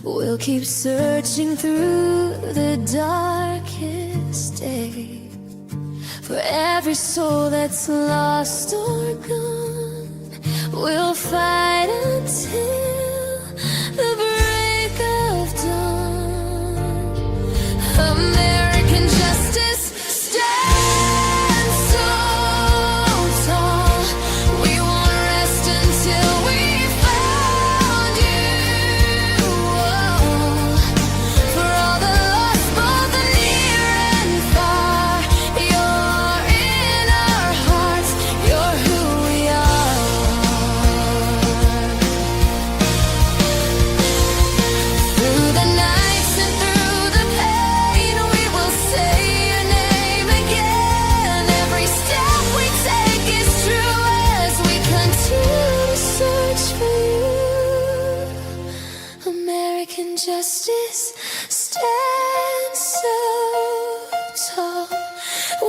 We'll keep searching through the darkest day for every soul that's lost or gone. We'll fight until the break of dawn. American justice stands so tall. We won't rest until we found you. For all the lost, both the near and far, you're in our hearts, you're who we are. Through the nights and through the pain, we will say your name again. Every step we take is true as we continue to search for you. American justice stands so tall.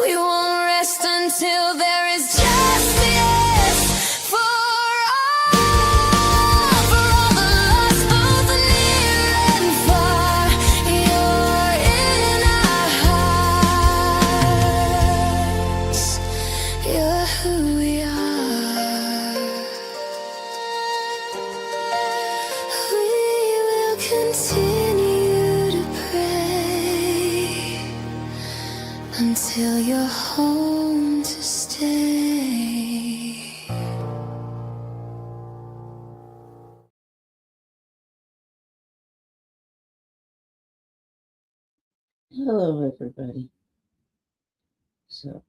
We won't rest until there is justice for all. For all the lost, both near and far, you're in our hearts. You're who we are. We will continue to pray until you're home to stay. Hello, everybody. So,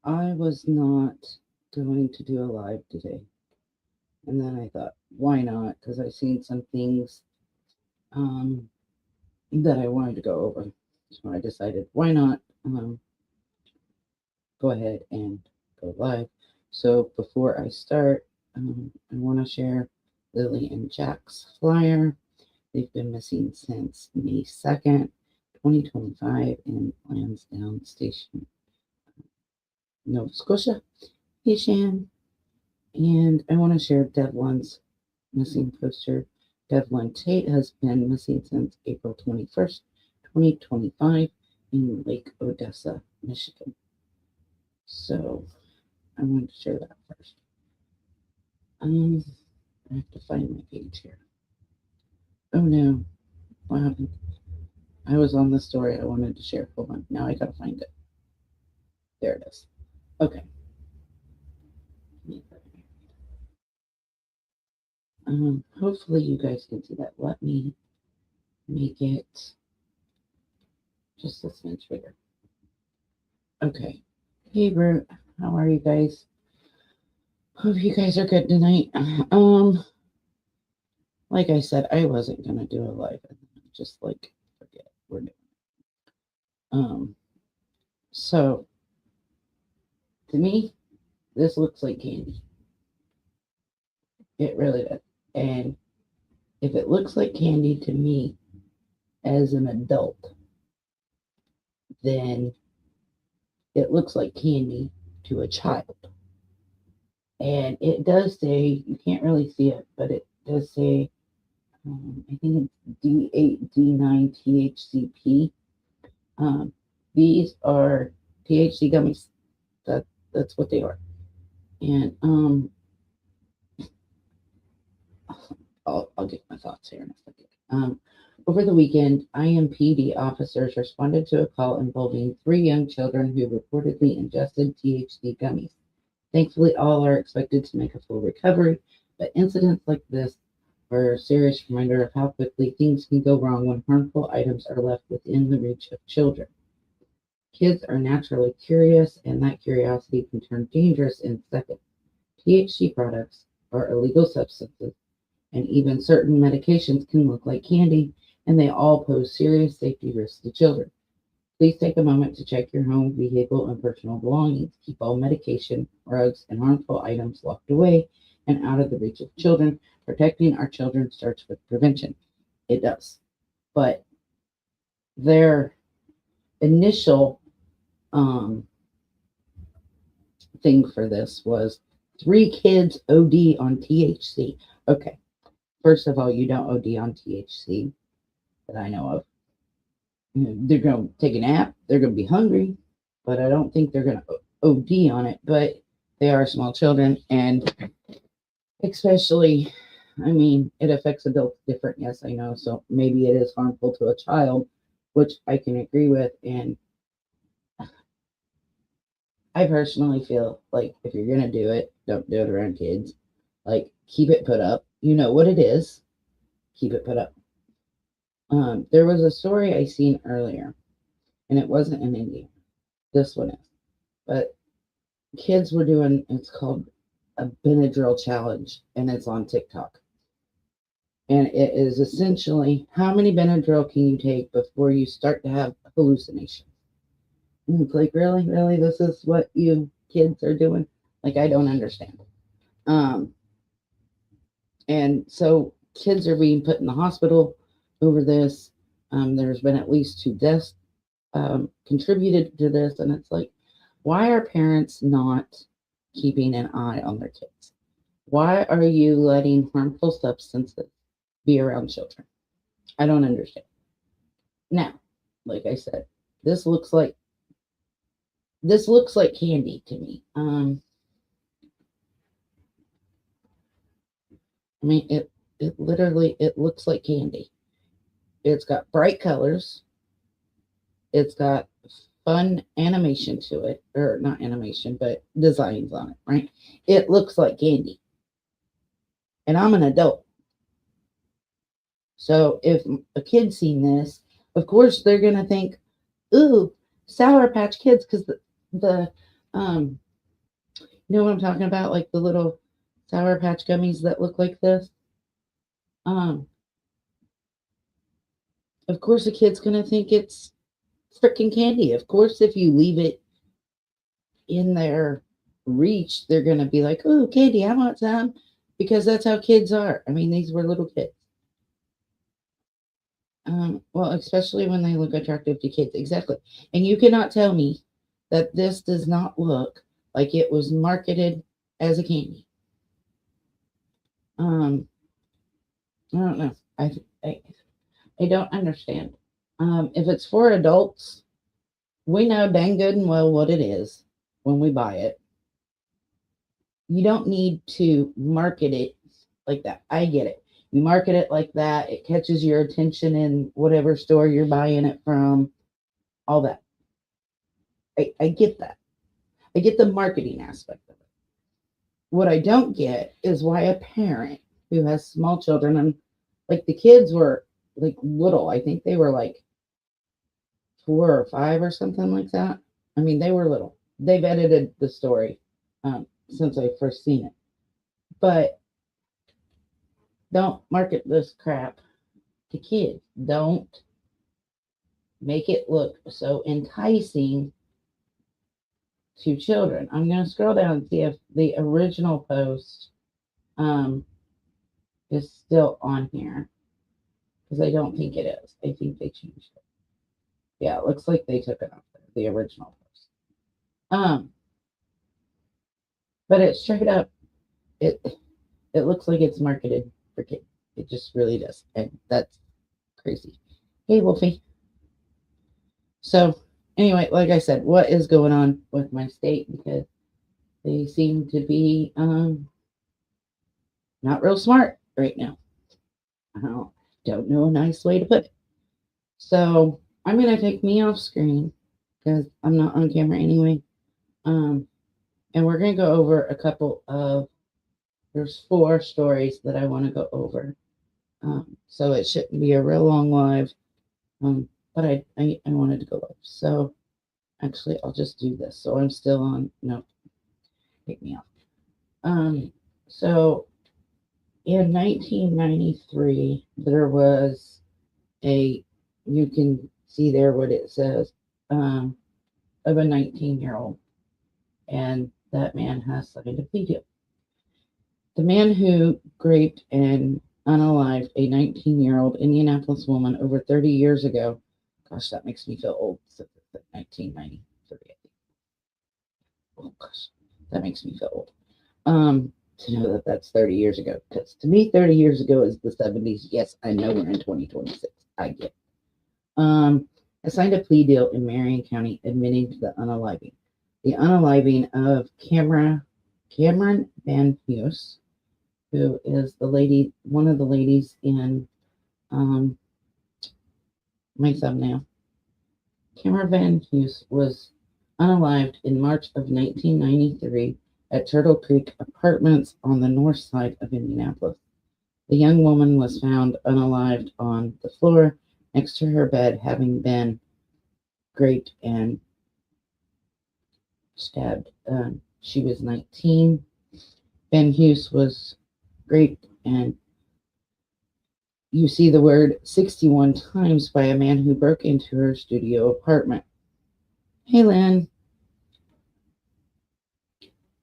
I was not going to do a live today. And then I thought, why not? Because I've seen some things that I wanted to go over. So I decided, why not go ahead and go live. So before I start, I want to share Lily and Jack's flyer. They've been missing since May 2nd, 2025 in Lansdowne Station, Nova Scotia. Hey, Shan. And I want to share Devlin's missing poster. Devlin Tate has been missing since April 21st, 2025 in Lake Odessa, Michigan. So I wanted to share that first. I have to find my page here. Oh no, what happened? I was on the story I wanted to share. Hold on, now I gotta find it. There it is. Okay. Hopefully you guys can see that. Let me make it just a smidge bigger. Okay. Hey, Brute, how are you guys? Hope you guys are good tonight. Like I said, I wasn't gonna do a live, just like forget we're doing. So to me, this looks like candy. It really does. And if it looks like candy to me as an adult, then it looks like candy to a child. And it does say, you can't really see it, but it does say, I think it's D8, D9 THCP. These are THC gummies. That's what they are. And I'll get my thoughts here in a second. Over the weekend, IMPD officers responded to a call involving 3 young children who reportedly ingested THC gummies. Thankfully, all are expected to make a full recovery, but incidents like this are a serious reminder of how quickly things can go wrong when harmful items are left within the reach of children. Kids are naturally curious, and that curiosity can turn dangerous in seconds. THC products are illegal substances, and even certain medications can look like candy, and they all pose serious safety risks to children. Please take a moment to check your home, vehicle, and personal belongings. Keep all medication, drugs, and harmful items locked away and out of the reach of children. Protecting our children starts with prevention. It does. But their initial thing for this was 3 kids OD on THC. Okay, first of all, you don't OD on THC. that I know of. They're going to take a nap. They're going to be hungry, but I don't think they're going to OD on it. But they are small children, and especially, I mean, it affects adults different. Yes, I know. So maybe it is harmful to a child, which I can agree with. And I personally feel like if you're going to do it, don't do it around kids. Like, keep it put up. You know what it is. Keep it put up. There was a story I seen earlier, and it wasn't in India. This one is. But kids were doing, it's called a Benadryl challenge, and it's on TikTok. And it is essentially how many Benadryl can you take before you start to have hallucinations? And it's like, really? Really? This is what you kids are doing? Like, I don't understand. Um, and so kids are being put in the hospital over this. There's been at least 2 deaths contributed to this. And it's like, why are parents not keeping an eye on their kids? Why are you letting harmful substances be around children? I don't understand. Now, like I said, this looks like candy to me. I mean, it literally it looks like candy. It's got bright colors. It's got fun animation to it, or not animation, but designs on it, right? It looks like candy. And I'm an adult. So if a kid's seen this, of course they're gonna think, ooh, Sour Patch Kids, because the you know what I'm talking about? Like the little Sour Patch gummies that look like this. Um, of course a kid's gonna think it's freaking candy. Of course, if you leave it in their reach, they're gonna be like, "Oh, candy, I want some," because that's how kids are. I mean, these were little kids. Well, especially when they look attractive to kids, exactly. And you cannot tell me that this does not look like it was marketed as a candy. Um, I don't know. I, I don't understand. If it's for adults, we know dang good and well what it is when we buy it. You don't need to market it like that. I get it. You market it like that, it catches your attention in whatever store you're buying it from, all that. I get that. I get the marketing aspect of it. What I don't get is why a parent who has small children, and like the kids were like little, I think they were like 4 or 5 or something like that. I mean, they were little. They've edited the story since I first seen it. But don't market this crap to kids. Don't make it look so enticing to children. I'm going to scroll down and see if the original post is still on here, because I don't think it is. I think they changed it. Yeah, it looks like they took it off there, the original post. But it's straight up, it it looks like it's marketed for kids. It just really does, and that's crazy. Hey, Wolfie. So anyway, like I said, what is going on with my state? Because they seem to be not real smart right now. I don't know a nice way to put it. So I'm gonna take me off screen because I'm not on camera anyway. And we're gonna go over a couple of there's 4 stories that I want to go over. So it shouldn't be a real long live. But I wanted to go live. So actually I'll just do this. So I'm still on. No, take me off. So in 1993, there was you can see there what it says, of a 19-year-old, and that man has signed a plea deal. The man who raped and unalived a 19-year-old Indianapolis woman over 30 years ago. Gosh, that makes me feel old. 1993, I think. Oh gosh, that makes me feel old. To know that that's 30 years ago, because to me 30 years ago is the 70s. Yes, I know we're in 2026. I get it. um, signed a plea deal in Marion County admitting to the unaliving. The unaliving of Cameron Van Hughes, who is one of the ladies in um, my thumbnail. Cameron Van Hughes was unalived in March of 1993 at Turtle Creek Apartments on the north side of Indianapolis. The young woman was found unalived on the floor next to her bed, having been raped and stabbed. She was 19. Van Hughes was raped, and you see the word 61 times by a man who broke into her studio apartment. Hey, Lynn.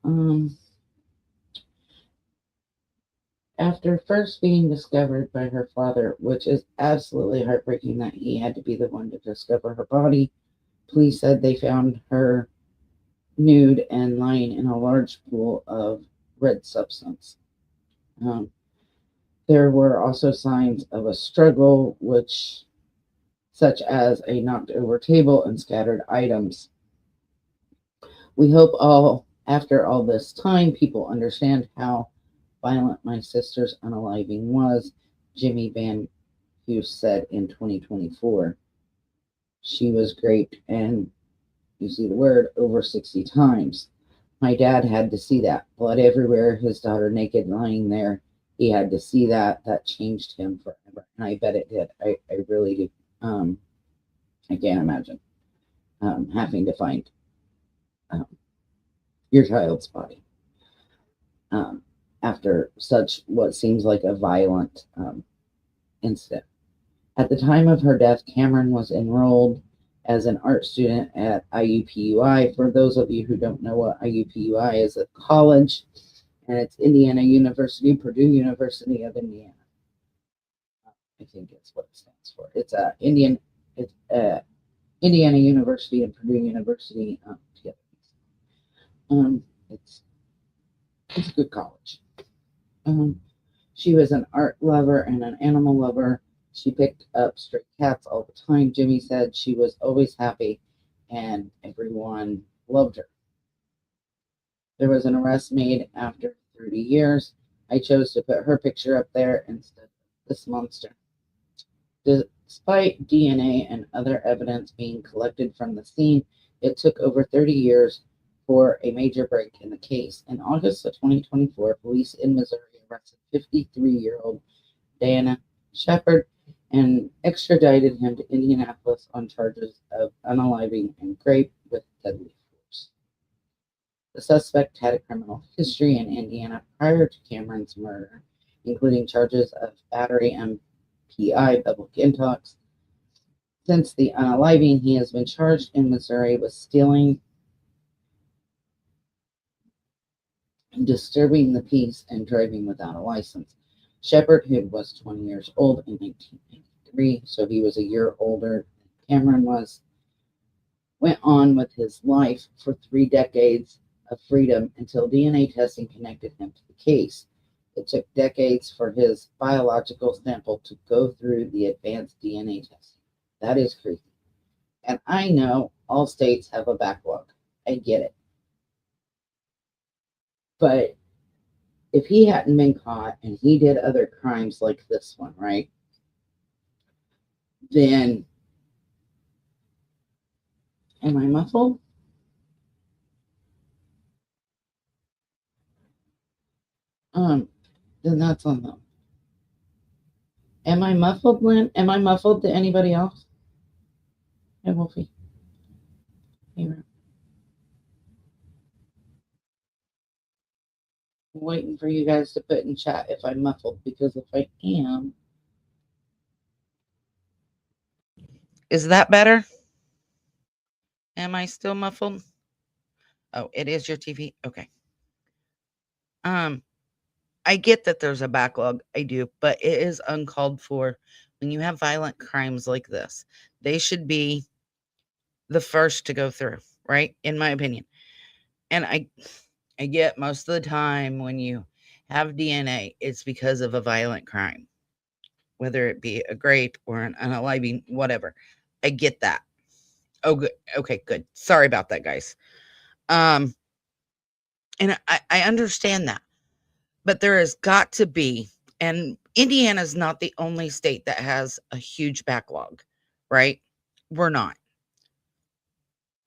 Um, After first being discovered by her father, which is absolutely heartbreaking that he had to be the one to discover her body, police said they found her nude and lying in a large pool of red substance. Um, there were also signs of a struggle, such as a knocked over table and scattered items. We hope after all this time, people understand how violent my sister's unaliving was, Jimmy Van Hughes said in 2024. She was raped, and you see the word, over 60 times. My dad had to see that. Blood everywhere, his daughter naked lying there. He had to see that. That changed him forever. And I bet it did. I really do. I can't imagine having to find um, your child's body um, after such what seems like a violent incident. At the time of her death, Cameron was enrolled as an art student at IUPUI. For those of you who don't know what IUPUI is, a college, and it's Indiana University, Purdue University of Indiana. I think it's what it stands for. It's Indiana University and Purdue University together. Um, it's it's a good college. Um, she was an art lover and an animal lover. She picked up stray cats all the time. Jimmy said she was always happy and everyone loved her. There was an arrest made after 30 years. I chose to put her picture up there instead of this monster. Despite DNA and other evidence being collected from the scene, it took over 30 years for a major break in the case. In August of 2024, police in Missouri arrested 53-year-old Diana Shepard and extradited him to Indianapolis on charges of unaliving and rape with deadly force. The suspect had a criminal history in Indiana prior to Cameron's murder, including charges of battery and PI, public intox. Since the unaliving, he has been charged in Missouri with stealing, disturbing the peace, and driving without a license. Shepard, who was 20 years old in 1993, so he was a year older than Cameron was, went on with his life for 3 decades of freedom until DNA testing connected him to the case. It took decades for his biological sample to go through the advanced DNA testing. That is creepy. And I know all states have a backlog. I get it. But if he hadn't been caught and he did other crimes like this one, right? Then, am I muffled? Then that's on them. Am I muffled, Lynn? Am I muffled to anybody else? Hey, Wolfie. Hey, I'm waiting for you guys to put in chat if I'm muffled, because if I am. Is that better? Am I still muffled? Oh, it is your TV? Okay. I get that there's a backlog. I do, but it is uncalled for when you have violent crimes like this. They should be the first to go through, right? In my opinion. And I get most of the time when you have DNA, it's because of a violent crime, whether it be a rape or an unaliving, whatever. I get that. Oh, good. Okay, good. Sorry about that, guys. Um, and I understand that, but there has got to be, and Indiana is not the only state that has a huge backlog, right? We're not.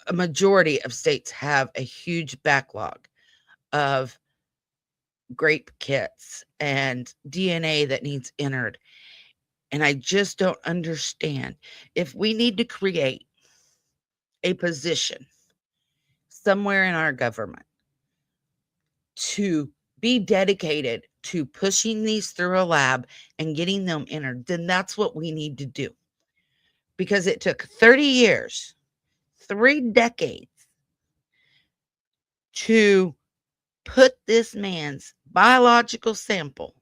A majority of states have a huge backlog of grape kits and DNA that needs entered. And I just don't understand if we need to create a position somewhere in our government to be dedicated to pushing these through a lab and getting them entered, then that's what we need to do. Because it took 30 years, 3 decades to put this man's biological sample,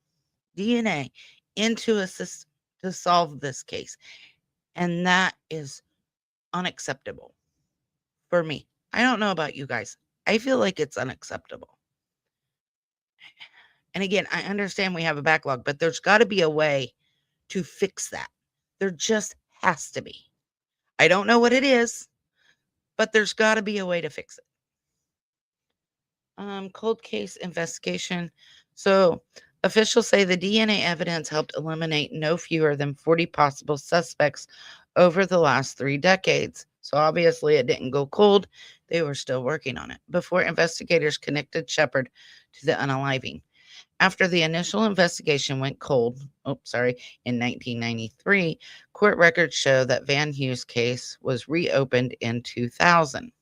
DNA, into a system to solve this case. And that is unacceptable for me. I don't know about you guys. I feel like it's unacceptable. And again, I understand we have a backlog, but there's got to be a way to fix that. There just has to be. I don't know what it is, but there's got to be a way to fix it. Cold case investigation. So, officials say the DNA evidence helped eliminate no fewer than 40 possible suspects over the last 3 decades. So, obviously, it didn't go cold. They were still working on it before investigators connected Shepard to the unaliving. After the initial investigation went cold, in 1993, court records show that Van Hughes' case was reopened in 2000.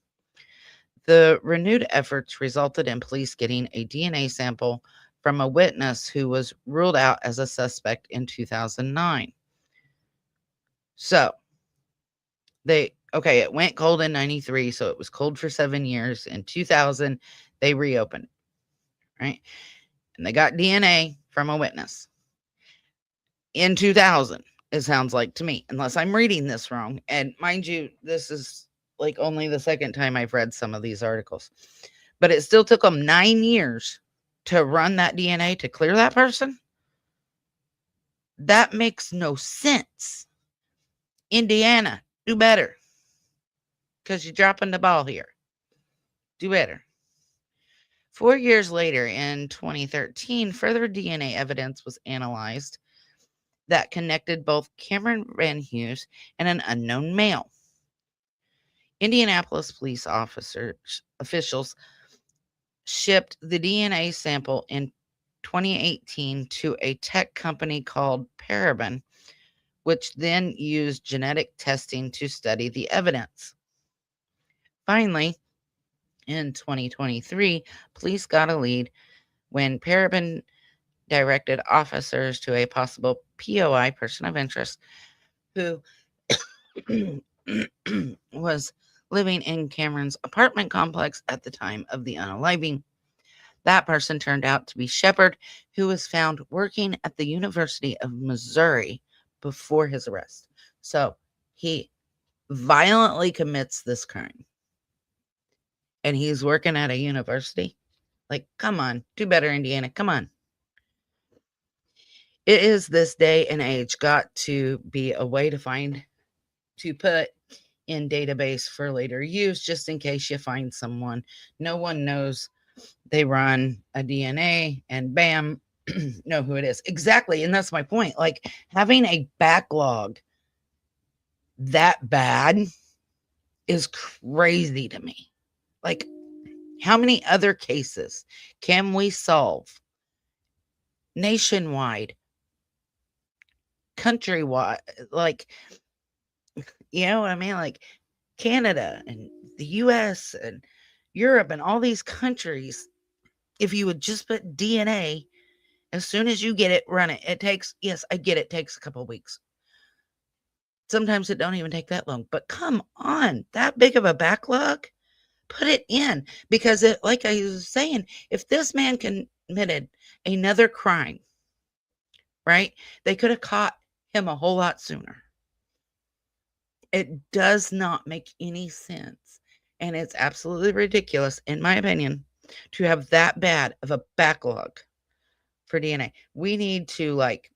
The renewed efforts resulted in police getting a DNA sample from a witness who was ruled out as a suspect in 2009. So, it went cold in 93, so it was cold for 7 years. In 2000, they reopened it, right? And they got DNA from a witness. In 2000, it sounds like to me, unless I'm reading this wrong. And mind you, this is like only the second time I've read some of these articles. But it still took them 9 years to run that DNA to clear that person. That makes no sense. Indiana, do better. Because you're dropping the ball here. Do better. 4 years later, in 2013, further DNA evidence was analyzed that connected both Cameron Van Hughes and an unknown male. Indianapolis police officials shipped the DNA sample in 2018 to a tech company called Paraben, which then used genetic testing to study the evidence. Finally, in 2023, police got a lead when Paraben directed officers to a possible POI, person of interest, who was living in Cameron's apartment complex at the time of the unaliving. That person turned out to be Shepard, who was found working at the University of Missouri before his arrest. So he violently commits this crime. And he's working at a university. Like, come on, do better, Indiana. Come on. It is this day and age got to be a way to put in database for later use, just in case you find someone. No one knows they run a DNA and bam, know who it is. Exactly. And that's my point. Like, having a backlog that bad is crazy to me. Like, how many other cases can we solve nationwide, countrywide? Like, you know what I mean? Like Canada and the US and Europe and all these countries, if you would just put DNA, as soon as you get it, run it. It takes, yes, I get it takes a couple of weeks. Sometimes it don't even take that long. But come on, that big of a backlog? Put it in. Because it, like I was saying, if this man committed another crime, right? They could have caught him a whole lot sooner. It does not make any sense. And it's absolutely ridiculous, in my opinion, to have that bad of a backlog for DNA. We need to, like,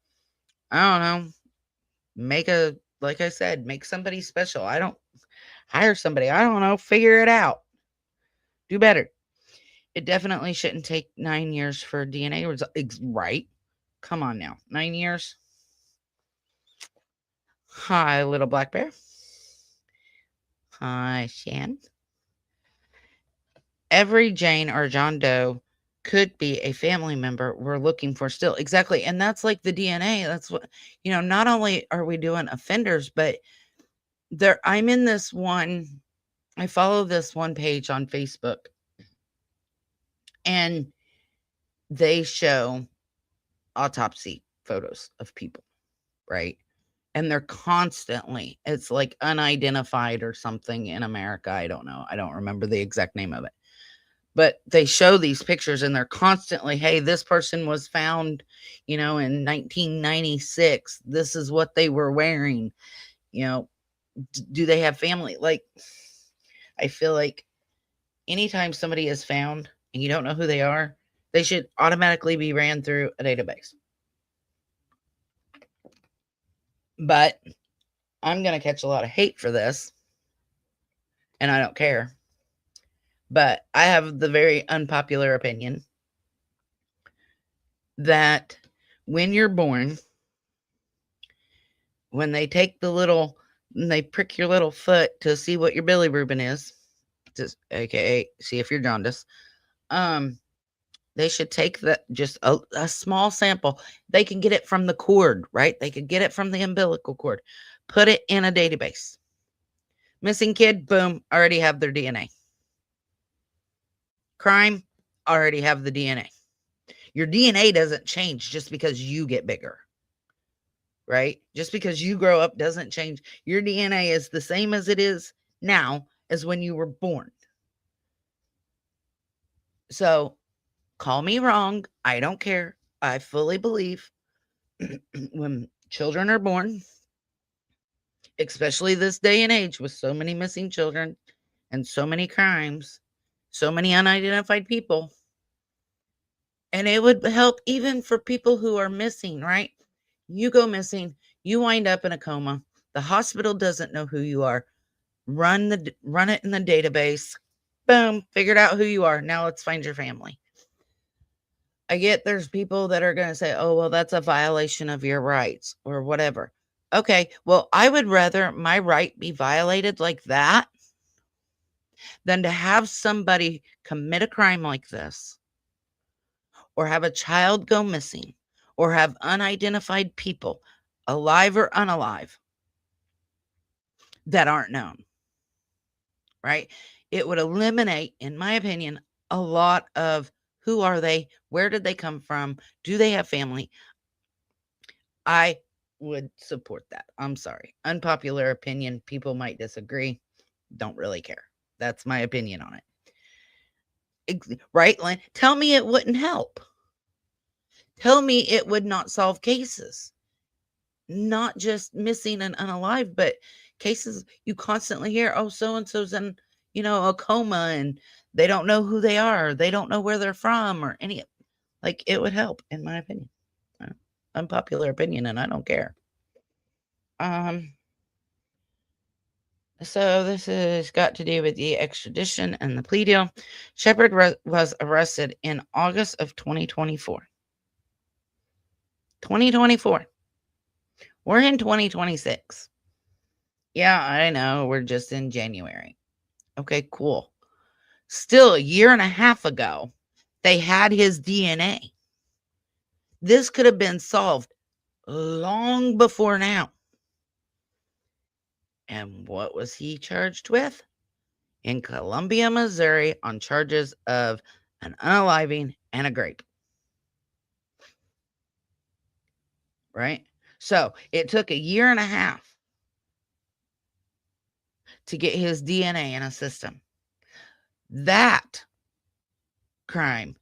I don't know, make a like I said, make somebody special. I don't hire somebody. I don't know. Figure it out. Do better. It definitely shouldn't take 9 years for DNA results. Right? Come on now. 9 years. Hi, little black bear. Hi, Shan. Every Jane or John Doe could be a family member we're looking for still. Exactly. And that's like the DNA. That's what, not only are we doing offenders, but I'm in this one, I follow this one page on Facebook, and they show autopsy photos of people, right? And they're constantly, it's like unidentified or something in America. I don't know. I don't remember the exact name of it. But they show these pictures and they're constantly, hey, this person was found, in 1996. This is what they were wearing. Do they have family? Like, I feel like anytime somebody is found and you don't know who they are, they should automatically be ran through a database. But I'm going to catch a lot of hate for this, and I don't care. But I have the very unpopular opinion that when you're born, when they take they prick your little foot to see what your bilirubin is, just AKA see if you're jaundice, they should take just a small sample. They can get it from the cord, right? They could get it from the umbilical cord, put it in a database. Missing kid, boom, already have their DNA. Crime, already have the DNA. Your DNA doesn't change just because you get bigger, right? Just because you grow up doesn't change. Your DNA is the same as it is now as when you were born. So call me wrong. I don't care. I fully believe when children are born, especially this day and age with so many missing children and so many crimes, so many unidentified people, and it would help even for people who are missing, right? You go missing, you wind up in a coma. The hospital doesn't know who you are. Run it in the database. Boom, figured out who you are. Now let's find your family. I get there's people that are going to say, oh, well, that's a violation of your rights or whatever. Okay, well, I would rather my right be violated like that than to have somebody commit a crime like this, or have a child go missing, or have unidentified people, alive or unalive, that aren't known, right? It would eliminate, in my opinion, a lot of who are they? Where did they come from? Do they have family? I would support that. I'm sorry. Unpopular opinion. People might disagree. Don't really care. That's my opinion on it. Right, Lynn? Tell me it wouldn't help. Tell me it would not solve cases. Not just missing and unalive, but cases you constantly hear, oh, so-and-so's in, a coma and they don't know who they are. They don't know where they're from or any, like, it would help, in my opinion. Unpopular opinion, and I don't care. So this has got to do with the extradition and the plea deal. Shepard was arrested in August of 2024. 2024. We're in 2026. Yeah, I know. We're just in January. Okay, cool. Still, a year and a half ago, they had his DNA. This could have been solved long before now. And what was he charged with? In Columbia, Missouri, on charges of an unaliving and a grape. Right? So it took a year and a half to get his DNA in a system. That crime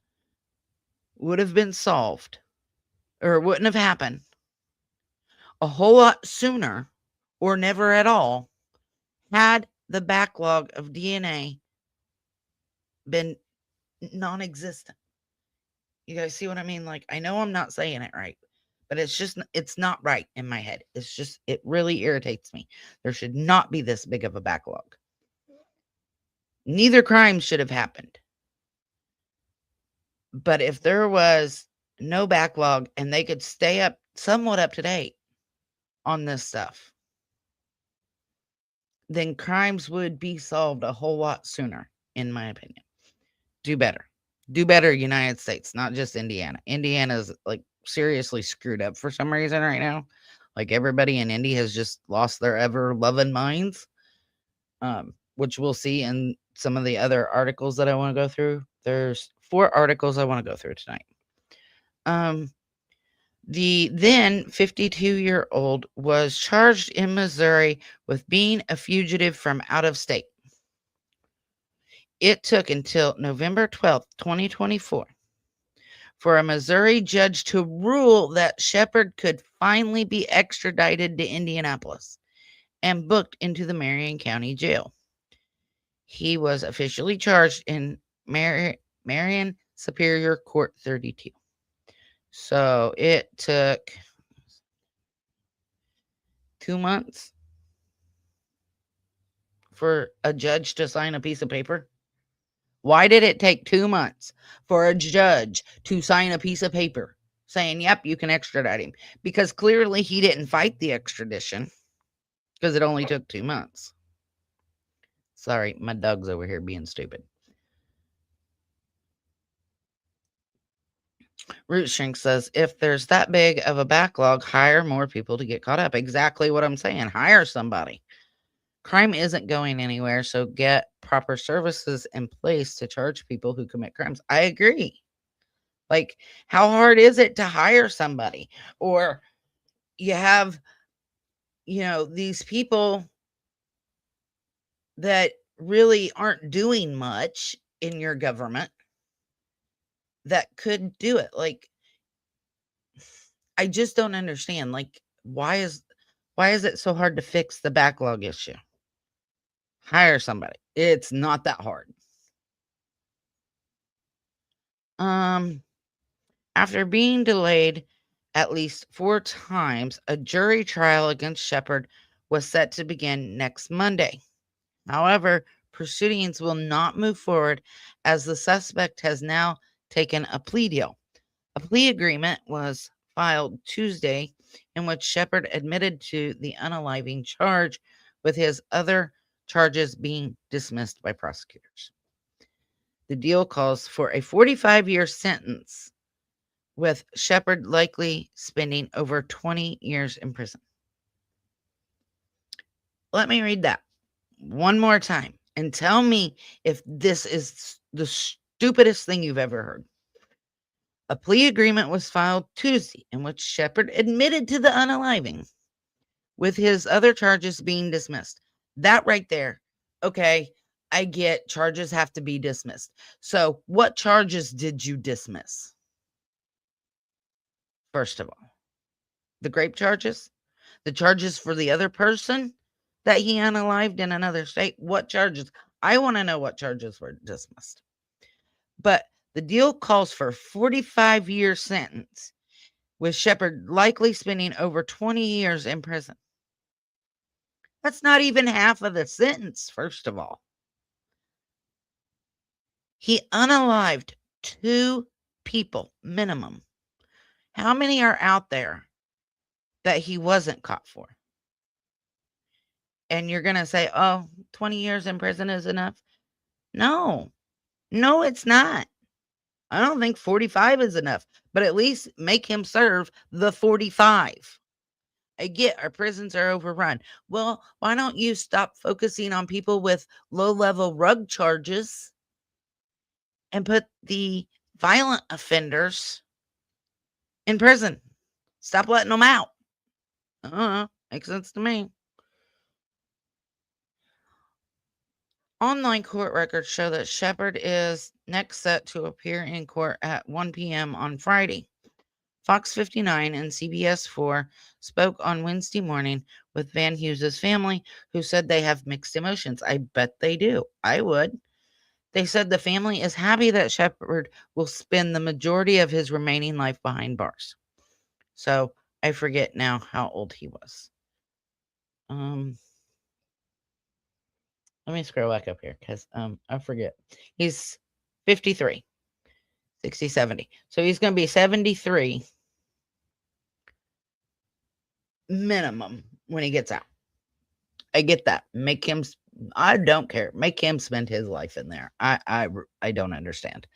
would have been solved, or wouldn't have happened, a whole lot sooner, or never at all, had the backlog of DNA been non-existent. You guys see what I mean? Like, I know I'm not saying it right, but it's not right in my head. It really irritates me. There should not be this big of a backlog. Neither crime should have happened. But if there was no backlog and they could stay somewhat up to date on this stuff, then crimes would be solved a whole lot sooner, in my opinion. Do better. Do better, United States, not just Indiana. Indiana's like seriously screwed up for some reason right now. Like everybody in Indy has just lost their ever loving minds, which we'll see in some of the other articles that I want to go through. There's 4 articles I want to go through tonight. The then 52-year-old was charged in Missouri with being a fugitive from out of state. It took until November 12th, 2024, for a Missouri judge to rule that Shepard could finally be extradited to Indianapolis and booked into the Marion County Jail. He was officially charged in Marion Superior Court 32. So it took 2 months for a judge to sign a piece of paper. Why did it take 2 months for a judge to sign a piece of paper saying, yep, you can extradite him? Because clearly he didn't fight the extradition because it only took 2 months. Sorry, my dog's over here being stupid. Rootshrink says, if there's that big of a backlog, hire more people to get caught up. Exactly what I'm saying. Hire somebody. Crime isn't going anywhere, so get proper services in place to charge people who commit crimes. I agree. Like, how hard is it to hire somebody? Or you have, these people that really aren't doing much in your government that could do it. Like, I just don't understand. Like, why is it so hard to fix the backlog issue? Hire somebody. It's not that hard. After being delayed at least 4 times, a jury trial against Shepard was set to begin next Monday. However, proceedings will not move forward as the suspect has now taken a plea deal. A plea agreement was filed Tuesday in which Shepard admitted to the unaliving charge, with his other charges being dismissed by prosecutors. The deal calls for a 45-year sentence, with Shepard likely spending over 20 years in prison. Let me read that one more time and tell me if this is the stupidest thing you've ever heard. A plea agreement was filed Tuesday in which Shepard admitted to the unaliving, with his other charges being dismissed. That right there. Okay, I get charges have to be dismissed. So what charges did you dismiss? First of all, the grape charges, the charges for the other person that he unalived in another state. What charges? I want to know what charges were dismissed. But the deal calls for a 45-year sentence, with Shepard likely spending over 20 years in prison. That's not even half of the sentence, first of all. He unalived 2 people minimum. How many are out there that he wasn't caught for? And you're going to say, 20 years in prison is enough? No, it's not. I don't think 45 is enough, but at least make him serve the 45. I get our prisons are overrun. Well, why don't you stop focusing on people with low-level rug charges and put the violent offenders in prison? Stop letting them out. Makes sense to me. Online court records show that Shepard is next set to appear in court at 1 p.m. on Friday. Fox 59 and CBS 4 spoke on Wednesday morning with Van Hughes' family, who said they have mixed emotions. I bet they do. I would. They said the family is happy that Shepard will spend the majority of his remaining life behind bars. So I forget now how old he was. Let me scroll back up here because I forget. He's 53, 60, 70. So he's going to be 73 minimum when he gets out. I get that. Make him. I don't care. Make him spend his life in there. I don't understand.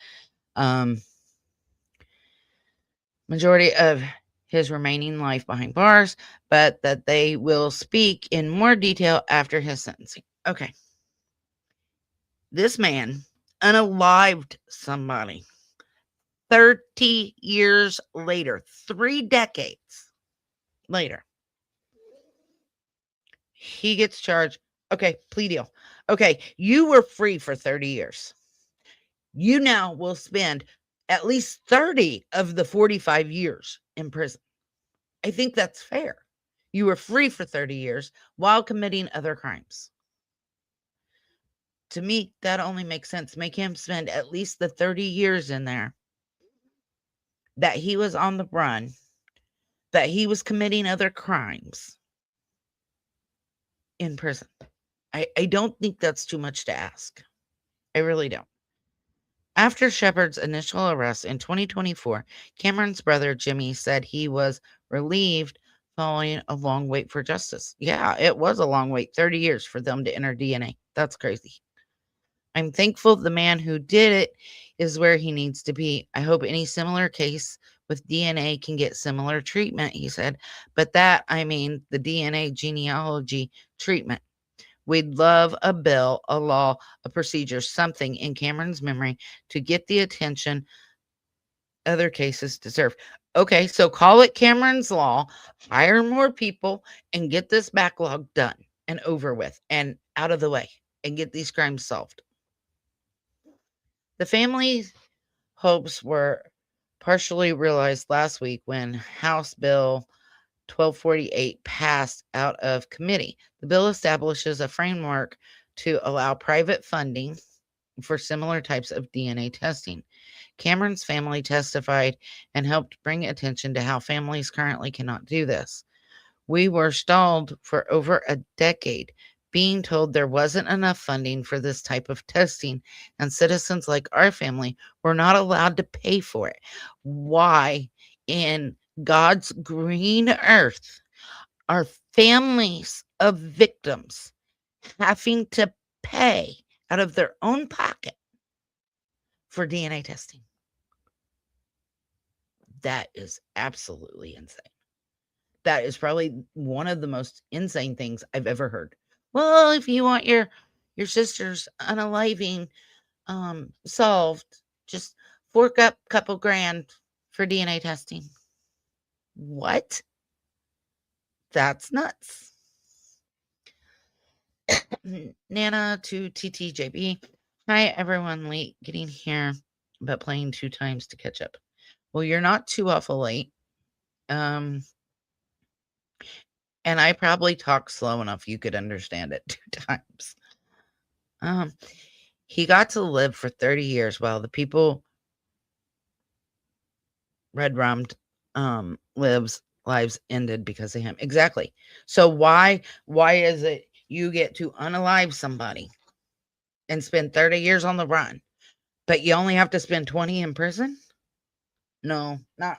Majority of his remaining life behind bars, but that they will speak in more detail after his sentencing. Okay. This man unalived somebody 30 years later, 3 decades later. He gets charged. Okay, plea deal. Okay, you were free for 30 years. You now will spend at least 30 of the 45 years in prison. I think that's fair. You were free for 30 years while committing other crimes. To me, that only makes sense. Make him spend at least the 30 years in there that he was on the run, that he was committing other crimes in prison. I don't think that's too much to ask. I really don't. After Shepard's initial arrest in 2024, Cameron's brother Jimmy said he was relieved following a long wait for justice. Yeah, it was a long wait, 30 years for them to enter DNA. That's crazy. I'm thankful the man who did it is where he needs to be. I hope any similar case with DNA can get similar treatment, he said. But that, I mean, the DNA genealogy treatment. We'd love a bill, a law, a procedure, something in Cameron's memory to get the attention other cases deserve. Okay, so call it Cameron's Law, hire more people, and get this backlog done and over with and out of the way and get these crimes solved. The family's hopes were partially realized last week when House Bill 1248 passed out of committee. The bill establishes a framework to allow private funding for similar types of DNA testing. Cameron's family testified and helped bring attention to how families currently cannot do this. We were stalled for over a decade, being told there wasn't enough funding for this type of testing, and citizens like our family were not allowed to pay for it. Why in God's green earth are families of victims having to pay out of their own pocket for DNA testing? That is absolutely insane. That is probably one of the most insane things I've ever heard. Well, if you want your sister's unaliving solved, just fork up a couple grand for DNA testing. What? That's nuts. Nana to TTJB. Hi, everyone. Late getting here, but playing 2 times to catch up. Well, you're not too awful late. And I probably talk slow enough you could understand it 2 times. He got to live for 30 years while the people red rummed lives ended because of him. Exactly. So why is it you get to unalive somebody and spend 30 years on the run, but you only have to spend 20 in prison? No, not.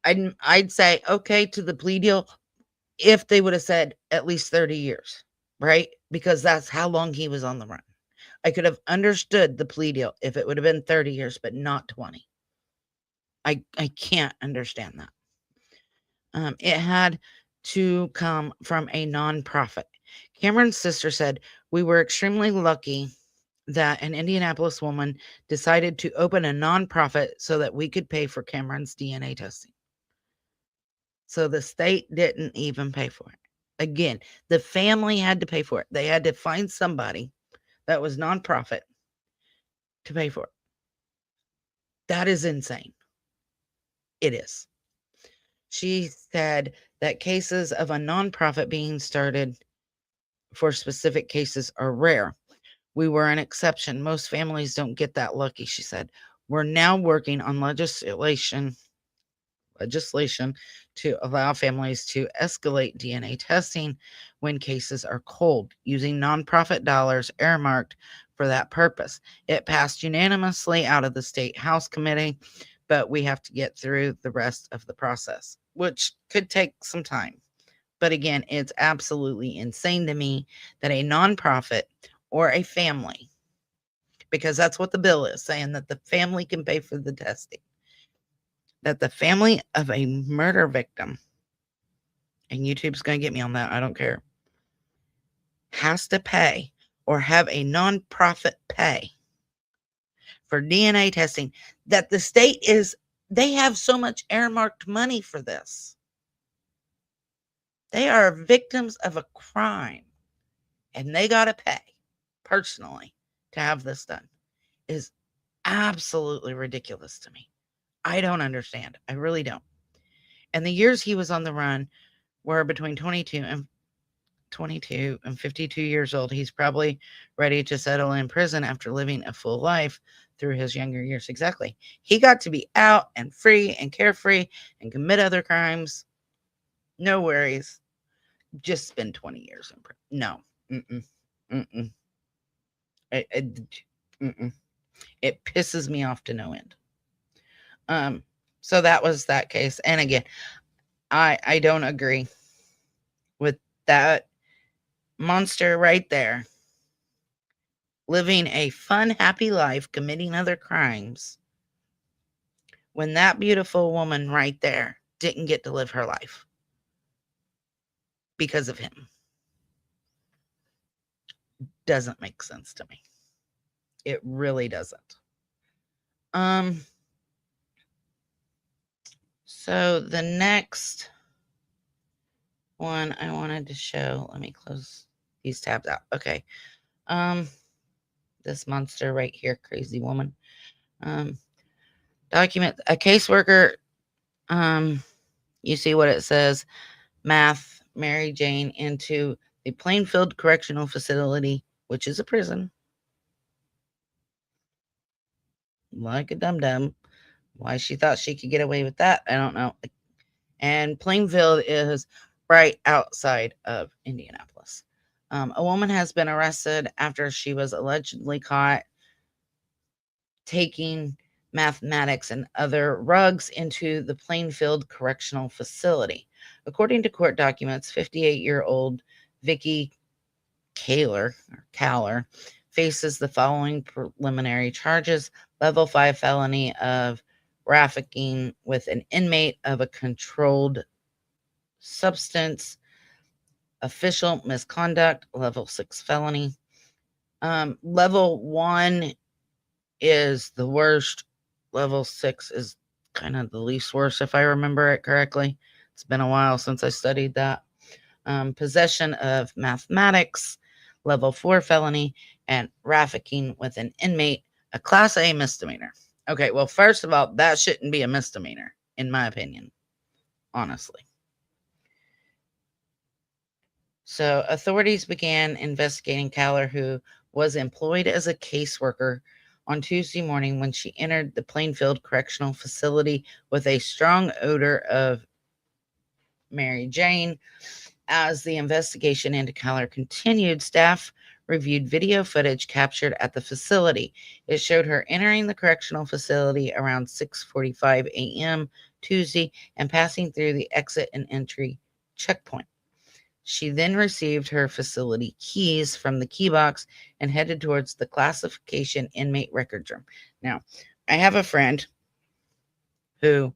I'd say okay to the plea deal if they would have said at least 30 years, right? Because that's how long he was on the run. I could have understood the plea deal if it would have been 30 years, but not 20. I can't understand that. It had to come from a nonprofit. Cameron's sister said, we were extremely lucky that an Indianapolis woman decided to open a nonprofit so that we could pay for Cameron's DNA testing. So the state didn't even pay for it. Again, the family had to pay for it. They had to find somebody that was nonprofit to pay for it. That is insane. It is. She said that cases of a nonprofit being started for specific cases are rare. We were an exception. Most families don't get that lucky, she said. We're now working on legislation legislation to allow families to escalate DNA testing when cases are cold, using nonprofit dollars earmarked for that purpose. It passed unanimously out of the State House Committee, but we have to get through the rest of the process, which could take some time. But again, it's absolutely insane to me that a nonprofit or a family, because that's what the bill is saying, that the family can pay for the testing, that the family of a murder victim, and YouTube's going to get me on that, I don't care, has to pay or have a nonprofit pay for DNA testing, that the state they have so much earmarked money for this. They are victims of a crime and they got to pay personally to have this done is absolutely ridiculous to me. I don't understand. I really don't. And the years he was on the run were between 22 and 52 years old. He's probably ready to settle in prison after living a full life through his younger years. Exactly. He got to be out and free and carefree and commit other crimes. No worries. Just spend 20 years in prison. No. Mm-mm. Mm-mm. Mm-mm. It pisses me off to no end. So that was that case. And again, I don't agree with that monster right there living a fun, happy life, committing other crimes, when that beautiful woman right there didn't get to live her life because of him. Doesn't make sense to me. It really doesn't. So the next one I wanted to show, let me close these tabs out. Okay. This monster right here, crazy woman. Document a caseworker. You see what it says, Math Mary Jane into the Plainfield Correctional Facility, which is a prison. Like a dum-dum. Why she thought she could get away with that, I don't know. And Plainfield is right outside of Indianapolis. A woman has been arrested after she was allegedly caught taking mathematics and other rugs into the Plainfield Correctional Facility. According to court documents, 58-year-old Vicky Kaler faces the following preliminary charges: level 5 felony of trafficking with an inmate of a controlled substance, official misconduct, level 6 felony. Level 1 is the worst. Level 6 is kind of the least worst, if I remember it correctly. It's been a while since I studied that. Possession of mathematics, level 4 felony, and trafficking with an inmate, a class A misdemeanor. Okay, well, first of all, that shouldn't be a misdemeanor, in my opinion, honestly. So authorities began investigating Kaler, who was employed as a caseworker, on Tuesday morning when she entered the Plainfield Correctional Facility with a strong odor of Mary Jane. As the investigation into Kaler continued, staff reviewed video footage captured at the facility. It showed her entering the correctional facility around 6:45 a.m. Tuesday and passing through the exit and entry checkpoint. She then received her facility keys from the key box and headed towards the classification inmate records room. Now, I have a friend who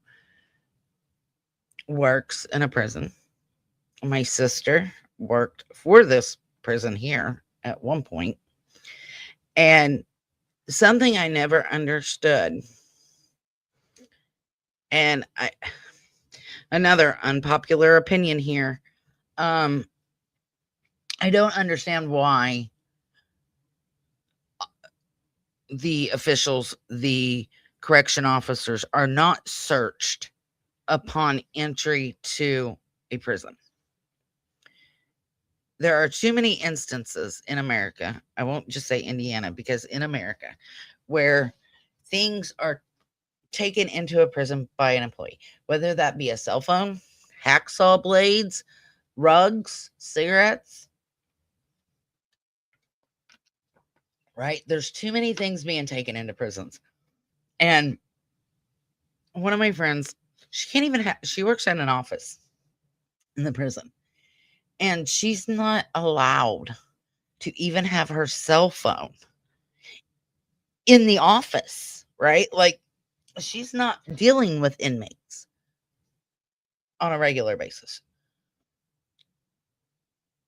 works in a prison. My sister worked for this prison here at one point. And something I never understood, and another unpopular opinion here, I don't understand why the officials, the correction officers, are not searched upon entry to a prison. There are too many instances in America, I won't just say Indiana, because in America, where things are taken into a prison by an employee, whether that be a cell phone, hacksaw blades, rugs, cigarettes, right? There's too many things being taken into prisons. And one of my friends, she can't even she works in an office in the prison, and she's not allowed to even have her cell phone in the office, right? Like, she's not dealing with inmates on a regular basis.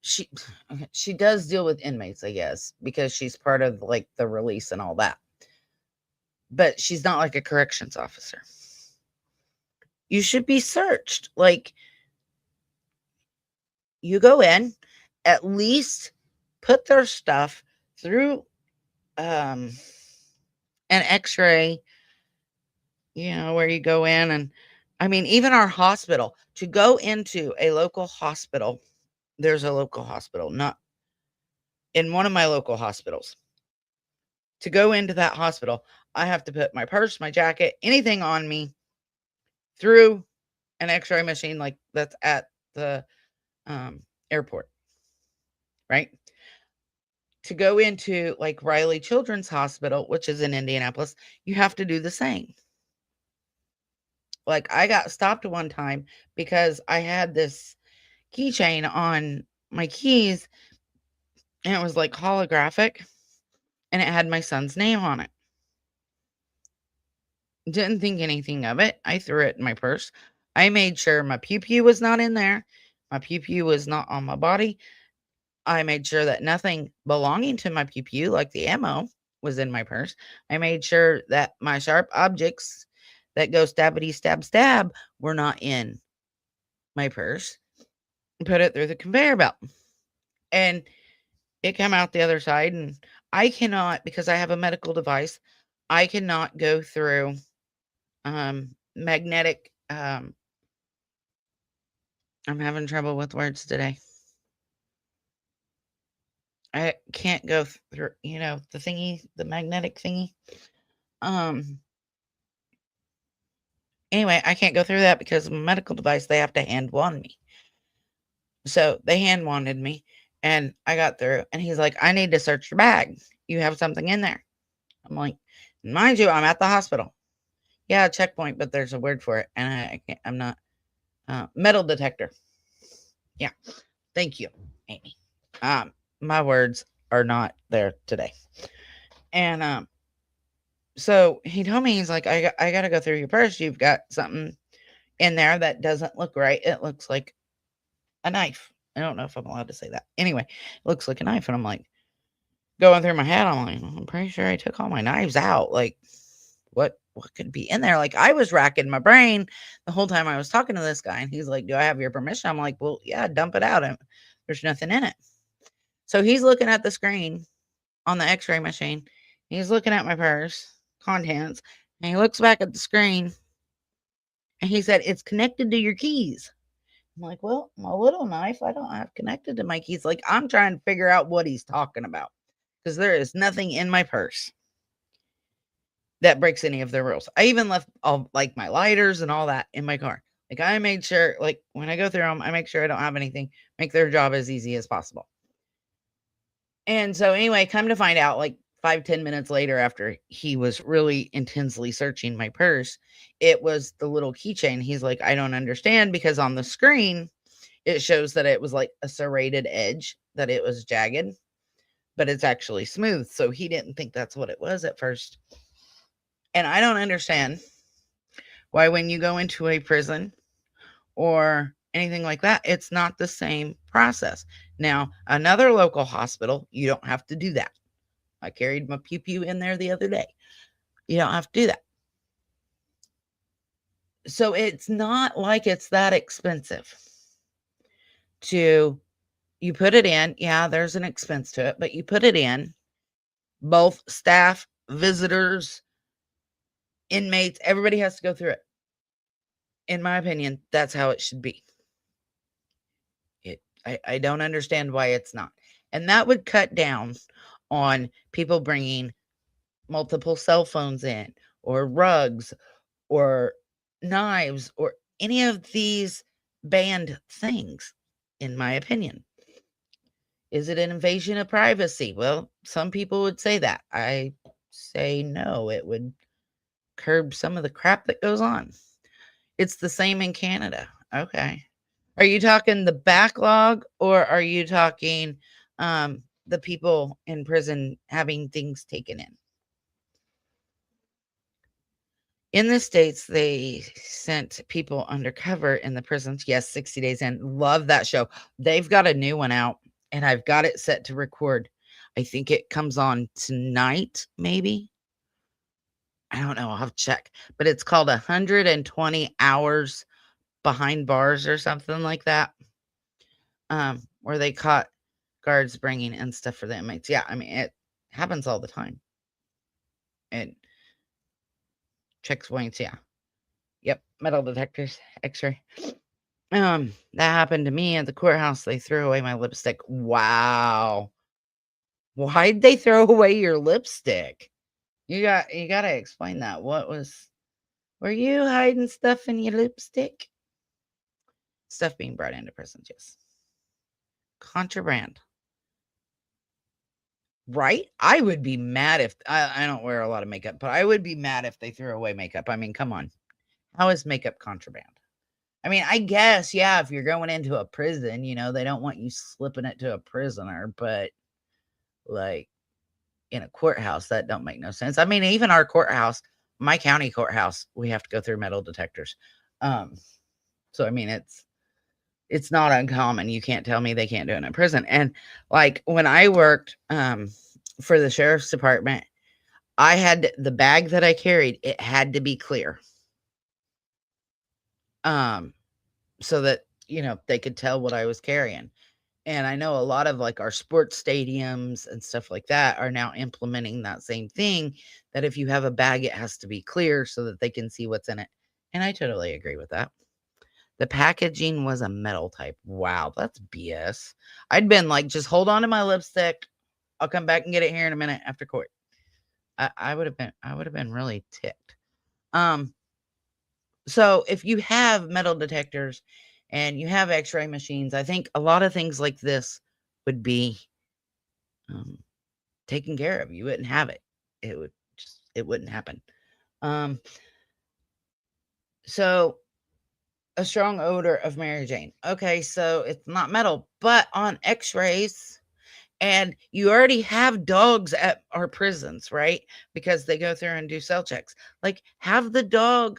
She does deal with inmates, I guess, because she's part of like the release and all that. But she's not like a corrections officer. You should be searched. Like, you go in, at least put their stuff through an x-ray, where you go in. And I mean, even our hospital, to go into a local hospital, there's a local hospital, not in one of my local hospitals. To go into that hospital, I have to put my purse, my jacket, anything on me through an x-ray machine like that's at the airport, right? To go into like Riley Children's Hospital, which is in Indianapolis, you have to do the same. Like, I got stopped one time because I had this keychain on my keys, and it was like holographic, and it had my son's name on it. Didn't think anything of it. I threw it in my purse. I made sure my pew-pew was not in there. My pew-pew was not on my body. I made sure that nothing belonging to my pew-pew, like the ammo, was in my purse. I made sure that my sharp objects that go stabbity stab stab were not in my purse. Put it through the conveyor belt. And it came out the other side, and I cannot, because I have a medical device, I cannot go through magnetic I'm having trouble with words today. I can't go through, the thingy, the magnetic thingy. Anyway, I can't go through that because of a medical device. They have to hand wand me. So they hand wanded me, and I got through, and he's like, I need to search your bag. You have something in there. I'm like, mind you, I'm at the hospital. Yeah, checkpoint, but there's a word for it, and I'm not. Metal detector. Yeah. Thank you, Amy. My words are not there today. And so he told me, he's like, I got to go through your purse. You've got something in there that doesn't look right. It looks like a knife. I don't know if I'm allowed to say that. Anyway, it looks like a knife. And I'm like, going through my head, I'm like, I'm pretty sure I took all my knives out. Like, what could be in there? Like, I was racking my brain the whole time I was talking to this guy. And he's like, do I have your permission? I'm like, well, yeah, dump it out. And there's nothing in it. So he's looking at the screen on the x-ray machine. He's looking at my purse, contents, and he looks back at the screen, and he said, it's connected to your keys. I'm like, well, my little knife, I don't have connected to my keys. Like, I'm trying to figure out what he's talking about, because there is nothing in my purse that breaks any of the rules. I even left all like my lighters and all that in my car. Like, I made sure, like, when I go through them, I make sure I don't have anything, make their job as easy as possible. And so anyway, come to find out, like 5-10 minutes later, after he was really intensely searching my purse, it was the little keychain. He's like, I don't understand, because on the screen, it shows that it was like a serrated edge, that it was jagged, but it's actually smooth. So he didn't think that's what it was at first. And I don't understand why, when you go into a prison or anything like that, it's not the same process. Now, another local hospital, you don't have to do that. I carried my pew-pew in there the other day. You don't have to do that. So it's not like it's that expensive you put it in. Yeah, there's an expense to it, but you put it in. Both staff, visitors, inmates, everybody has to go through it. In my opinion, that's how it should be. I don't understand why it's not. And that would cut down on people bringing multiple cell phones in, or rugs, or knives or any of these banned things, in my opinion. Is it an invasion of privacy? Well, some people would say that. I say no, it would curb some of the crap that goes on. It's the same in Canada. Okay. Are you talking the backlog, or are you talking the people in prison having things taken in? In the States, they sent people undercover in the prisons. Yes, 60 Days In. Love that show. They've got a new one out, and I've got it set to record. I think it comes on tonight, maybe. I don't know. I'll have to check. But it's called 120 Hours Behind Bars or something like that. Where they caught guards bringing in stuff for the inmates. Yeah, I mean, it happens all the time. And checkpoints, yeah. Yep, metal detectors, X-ray. That happened to me at the courthouse. They threw away my lipstick. Wow. Why'd they throw away your lipstick? You gotta explain that. Were you hiding stuff in your lipstick? Stuff being brought into prisons, yes. Contraband. Right? I would be mad if I don't wear a lot of makeup, but I would be mad if they threw away makeup. I mean, come on. How is makeup contraband? I mean, I guess, yeah, if you're going into a prison, they don't want you slipping it to a prisoner, but like in a courthouse, that don't make no sense. I mean, even our courthouse, my county courthouse, we have to go through metal detectors. So I mean, it's not uncommon. You can't tell me they can't do it in a prison. And like when I worked for the sheriff's department, I had the bag that I carried, it had to be clear. So that, they could tell what I was carrying. And I know a lot of like our sports stadiums and stuff like that are now implementing that same thing, that if you have a bag, it has to be clear so that they can see what's in it. And I totally agree with that. The packaging was a metal type. Wow, that's BS. I'd been like, just hold on to my lipstick. I'll come back and get it here in a minute after court. I would have been really ticked. So if you have metal detectors and you have x-ray machines, I think a lot of things like this would be taken care of. You wouldn't have it. It wouldn't happen. So a strong odor of Mary Jane. Okay, so it's not metal, but on x-rays, and you already have dogs at our prisons, right? Because they go through and do cell checks. Like, have the dog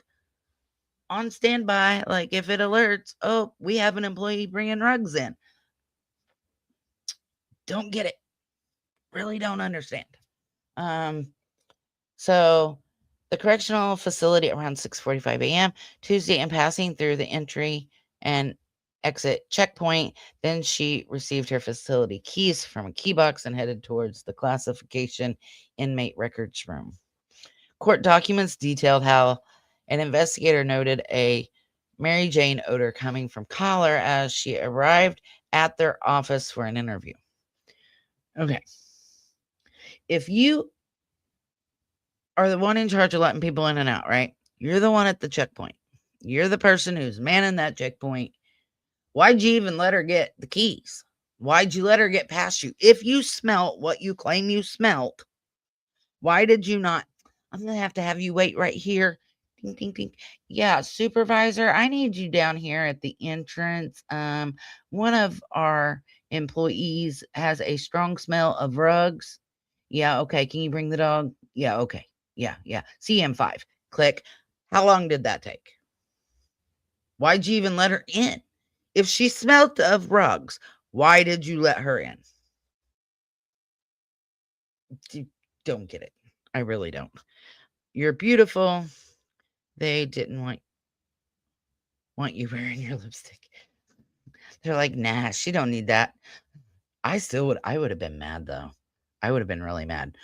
on standby. Like, if it alerts, oh, we have an employee bringing rugs in. Don't get it. Really don't understand. So the correctional facility around 6:45 a.m. Tuesday, and passing through the entry and exit checkpoint, then she received her facility keys from a key box and headed towards the classification inmate records room. Court documents detailed how an investigator noted a Mary Jane odor coming from Collar as she arrived at their office for an interview. Okay. If you are the one in charge of letting people in and out, right? You're the one at the checkpoint. You're the person who's manning that checkpoint. Why'd you even let her get the keys? Why'd you let her get past you? If you smelt what you claim you smelt, why did you not? I'm going to have you wait right here. Ding, ding, ding. Yeah, supervisor, I need you down here at the entrance. One of our employees has a strong smell of rugs. Yeah, okay. Can you bring the dog? Yeah, okay. Yeah. CM5. Click. How long did that take? Why'd you even let her in? If she smelt of rugs, why did you let her in? Don't get it. I really don't. You're beautiful. They didn't want you wearing your lipstick. They're like, nah, she don't need that. I would have been mad though. I would have been really mad.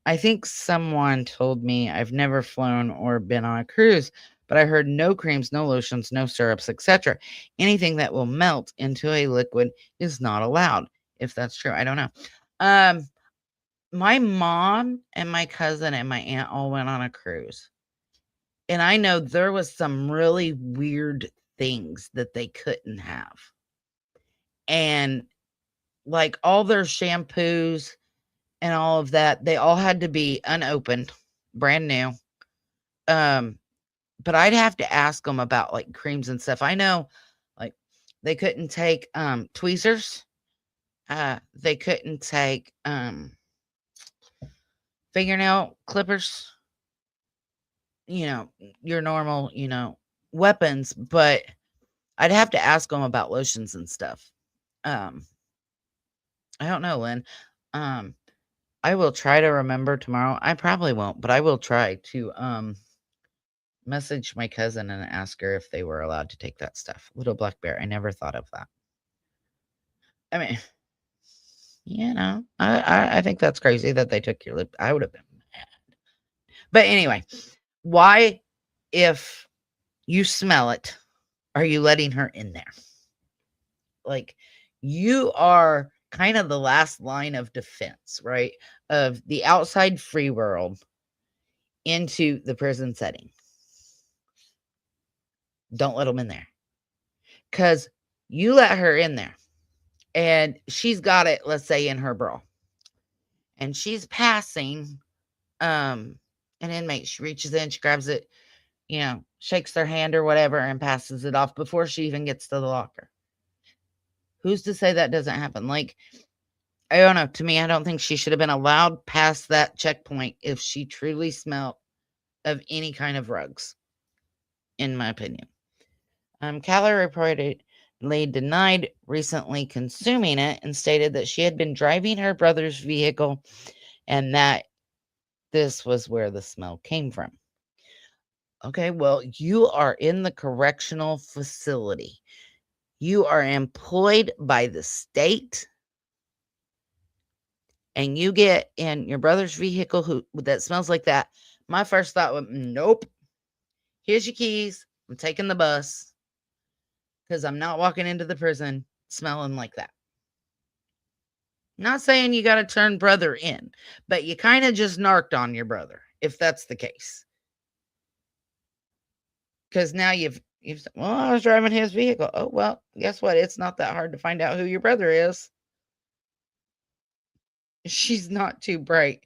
I think someone told me I've never flown or been on a cruise, but I heard no creams, no lotions, no syrups, etc. Anything that will melt into a liquid is not allowed. If that's true, I don't know. My mom and my cousin and my aunt all went on a cruise. And I know there was some really weird things that they couldn't have. And like all their shampoos and all of that, they all had to be unopened, brand new. Um, but I'd have to ask them about like creams and stuff. I know like they couldn't take tweezers. They couldn't take fingernail clippers, your normal, weapons, but I'd have to ask them about lotions and stuff. Um, I don't know, Lynn. Um, I will try to remember tomorrow. I probably won't, but I will try to message my cousin and ask her if they were allowed to take that stuff. Little Black Bear. I never thought of that. I mean, I think that's crazy that they took your lip. I would have been mad. But anyway, why, if you smell it, are you letting her in there? Like, you are kind of the last line of defense, right? Of the outside free world into the prison setting. Don't let them in there. Because you let her in there and she's got it, let's say, in her bra. And she's passing an inmate. She reaches in, she grabs it, shakes their hand or whatever and passes it off before she even gets to the locker. Who's to say that doesn't happen? Like, I don't know. To me, I don't think she should have been allowed past that checkpoint if she truly smelled of any kind of rugs, in my opinion. Callie reportedly denied recently consuming it and stated that she had been driving her brother's vehicle and that this was where the smell came from. Okay, well, you are in the correctional facility. You are employed by the state, and you get in your brother's vehicle that smells like that. My first thought was, nope. Here's your keys. I'm taking the bus because I'm not walking into the prison smelling like that. Not saying you got to turn brother in, but you kind of just narked on your brother, if that's the case. Because now you've said, well, I was driving his vehicle. Oh, well, guess what? It's not that hard to find out who your brother is. She's not too bright.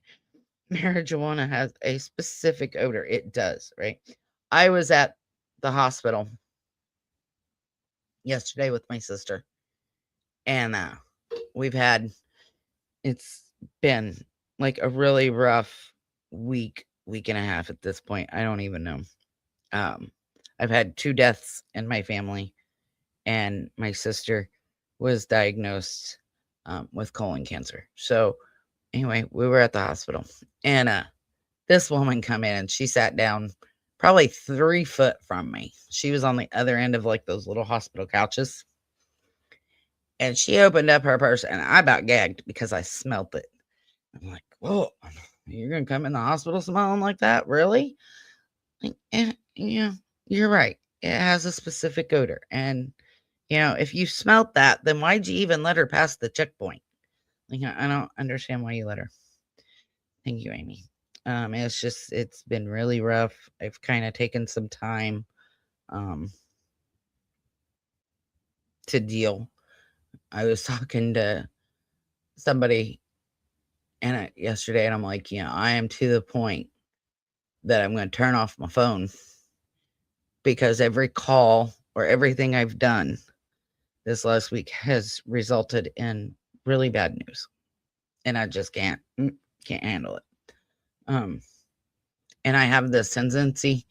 Marijuana has a specific odor. It does, right? I was at the hospital yesterday with my sister, and it's been like a really rough week and a half at this point. I don't even know. I've had 2 deaths in my family, and my sister was diagnosed with colon cancer. So anyway, we were at the hospital, and this woman come in and she sat down probably 3 foot from me. She was on the other end of like those little hospital couches. And she opened up her purse and I about gagged because I smelt it. I'm like, whoa, you're going to come in the hospital smelling like that? Really? And, you're right. It has a specific odor. And, if you smelt that, then why'd you even let her pass the checkpoint? Like, I don't understand why you let her. Thank you, Amy. It's been really rough. I've kind of taken some time to deal. I was talking to somebody yesterday, and I'm like, I am to the point that I'm going to turn off my phone because every call or everything I've done this last week has resulted in really bad news, and I just can't handle it. And I have this tendency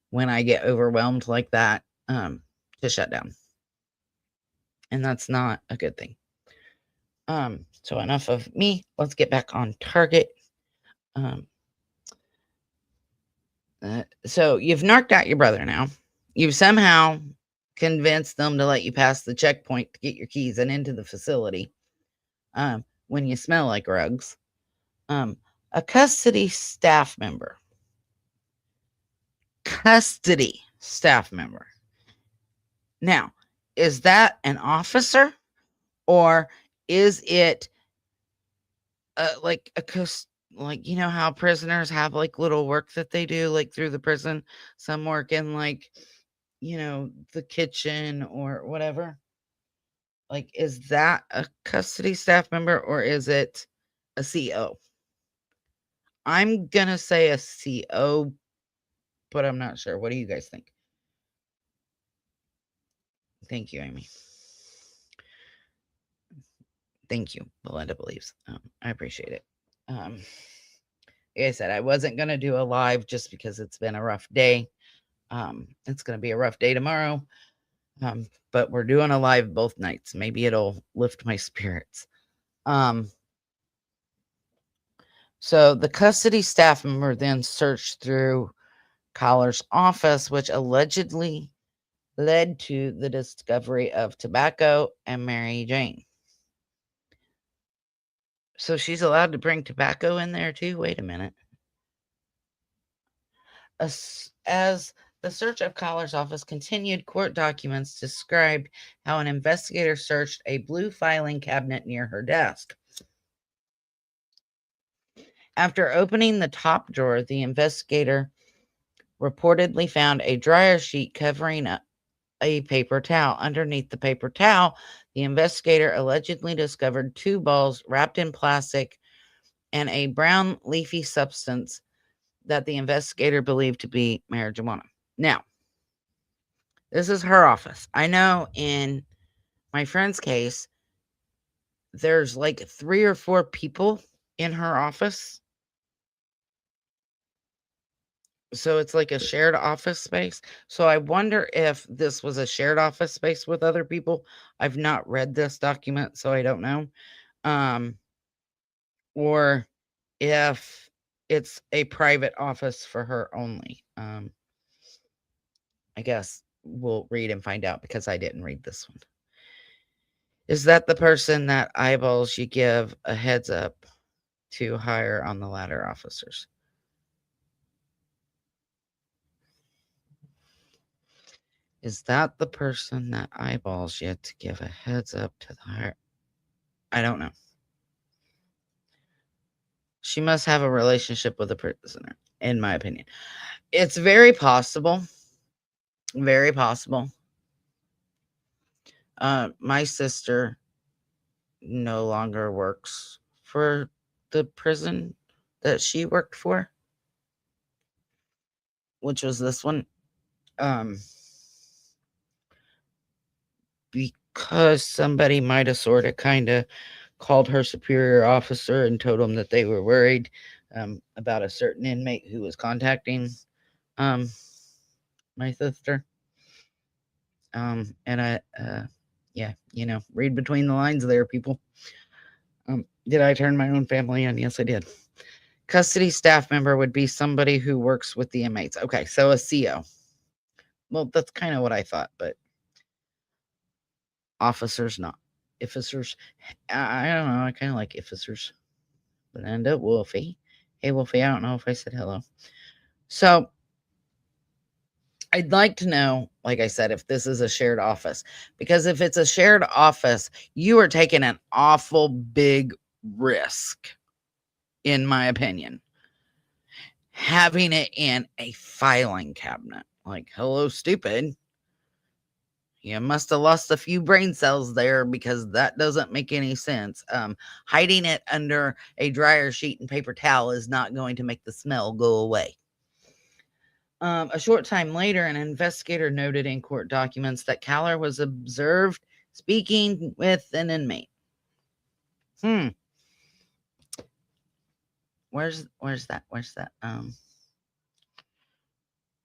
when I get overwhelmed like that to shut down, and that's not a good thing. So enough of me. Let's get back on target. So you've narked out your brother now. You've somehow convinced them to let you pass the checkpoint to get your keys and into the facility when you smell like rugs. A custody staff member. Now, is that an officer or is it like a like, you know how prisoners have like little work that they do like through the prison? Some work in like, the kitchen or whatever. Like, is that a custody staff member or is it a CO? I'm gonna say a CO, but I'm not sure. What do you guys think? Thank you, Amy. Thank you, Belinda believes. I appreciate it. Like I said, I wasn't gonna do a live just because it's been a rough day. It's gonna be a rough day tomorrow. But we're doing a live both nights. Maybe it'll lift my spirits. So the custody staff member then searched through Collar's office, which allegedly led to the discovery of tobacco and Mary Jane. So she's allowed to bring tobacco in there too? Wait a minute. As the search of Collar's office continued, court documents described how an investigator searched a blue filing cabinet near her desk. After opening the top drawer, the investigator reportedly found a dryer sheet covering a paper towel. Underneath the paper towel, the investigator allegedly discovered 2 balls wrapped in plastic and a brown leafy substance that the investigator believed to be marijuana. Now, this is her office. I know in my friend's case, there's like 3 or 4 people in her office. So it's like a shared office space. So I wonder if this was a shared office space with other people. I've not read this document, so I don't know. Or if it's a private office for her only. I guess we'll read and find out because I didn't read this one. Is that the person that eyeballs you give a heads up to hire on the ladder officers? Is that the person that eyeballs you to give a heads up to the hire? I don't know. She must have a relationship with a prisoner, in my opinion. It's very possible. Very possible. My sister no longer works for the prison that she worked for, which was this one. Because somebody might have sort of kind of called her superior officer and told them that they were worried about a certain inmate who was contacting my sister. And I, yeah, read between the lines there, people. Did I turn my own family on? Yes, I did. Custody staff member would be somebody who works with the inmates. Okay, so a CO. Well, that's kind of what I thought, but officers not. Officers, I don't know. I kind of like officers. Belinda, Wolfie. Hey, Wolfie, I don't know if I said hello. So I'd like to know, like I said, if this is a shared office. Because if it's a shared office, you are taking an awful big risk, in my opinion. Having it in a filing cabinet. Like, hello, stupid. You must have lost a few brain cells there because that doesn't make any sense. Hiding it under a dryer sheet and paper towel is not going to make the smell go away. A short time later, an investigator noted in court documents that Caller was observed speaking with an inmate. Where's that? Where's that?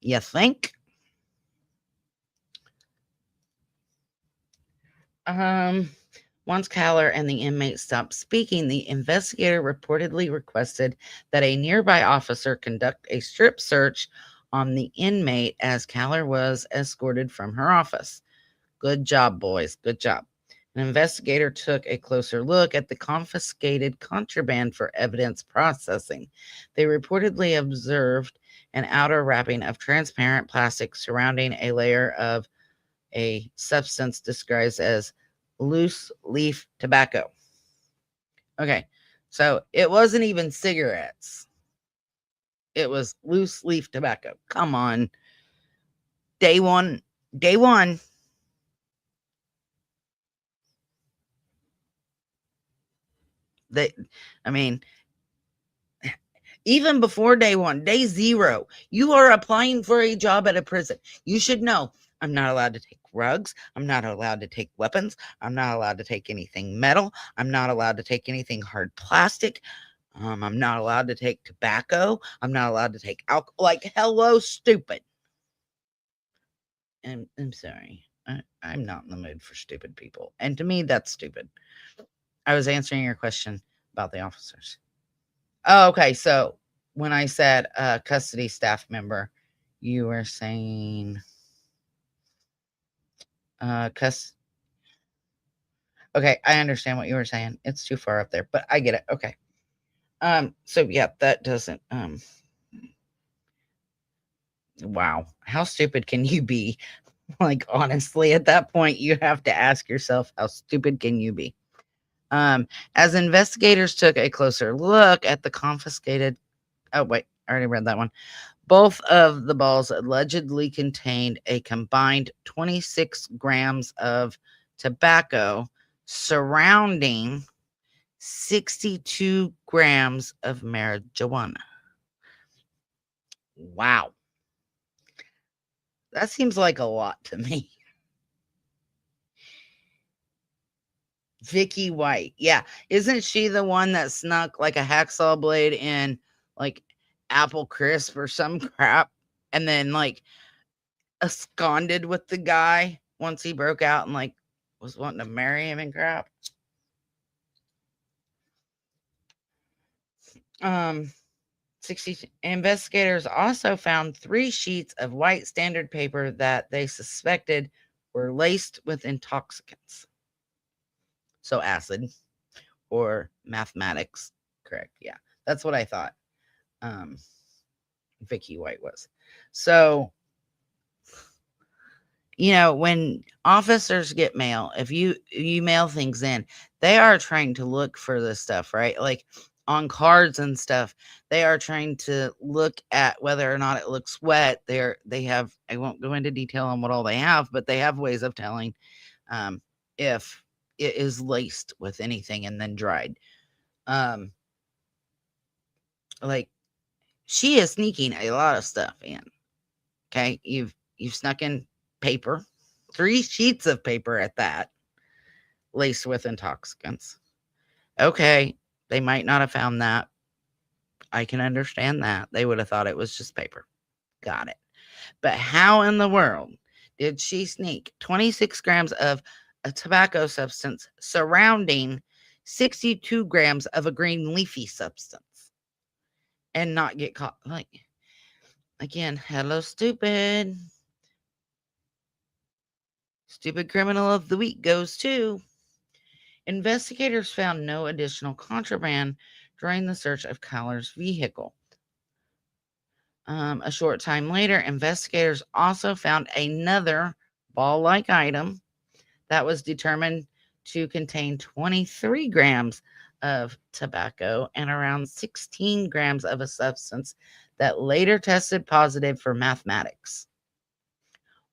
You think? Once Caller and the inmate stopped speaking, the investigator reportedly requested that a nearby officer conduct a strip search on the inmate as Caller was escorted from her office. Good job, boys. Good job. An investigator took a closer look at the confiscated contraband for evidence processing. They reportedly observed an outer wrapping of transparent plastic surrounding a layer of a substance described as loose leaf tobacco. Okay, So it wasn't even cigarettes. It was loose leaf tobacco. Come on. Day one. Day one. They, I mean, even before day one, day zero, you are applying for a job at a prison. You should know I'm not allowed to take rugs. I'm not allowed to take weapons. I'm not allowed to take anything metal. I'm not allowed to take anything hard plastic. I'm not allowed to take tobacco. I'm not allowed to take alcohol. Like, hello, stupid. And I'm sorry. I'm not in the mood for stupid people. And to me, that's stupid. I was answering your question about the officers. Oh, okay. So when I said custody staff member, you were saying okay, I understand what you were saying. It's too far up there, but I get it. Okay. So yeah, that doesn't wow. How stupid can you be? Like, honestly, at that point you have to ask yourself, how stupid can you be? As investigators took a closer look at the confiscated oh wait, I already read that one. Both of the balls allegedly contained a combined 26 grams of tobacco surrounding 62 grams of marijuana. Wow. That seems like a lot to me. Vicky White. Yeah. Isn't she the one that snuck like a hacksaw blade in like apple crisp or some crap and then like absconded with the guy once he broke out and like was wanting to marry him and crap? 60 investigators also found 3 sheets of white standard paper that they suspected were laced with intoxicants. So acid or mathematics. Correct. Yeah. That's what I thought. Vicky White was. So, when officers get mail, if you mail things in, they are trying to look for this stuff, right? Like on cards and stuff, they are trying to look at whether or not it looks wet. They have, I won't go into detail on what all they have, but they have ways of telling if it is laced with anything and then dried. Like, she is sneaking a lot of stuff in. Okay, you've snuck in paper, 3 sheets of paper at that, laced with intoxicants. Okay, they might not have found that. I can understand that. They would have thought it was just paper. Got it. But how in the world did she sneak 26 grams of a tobacco substance surrounding 62 grams of a green leafy substance and not get caught? Like, again, hello, stupid. Stupid criminal of the week goes to. Investigators found no additional contraband during the search of Kyler's vehicle. A short time later, investigators also found another ball-like item that was determined to contain 23 grams of tobacco and around 16 grams of a substance that later tested positive for mathematics.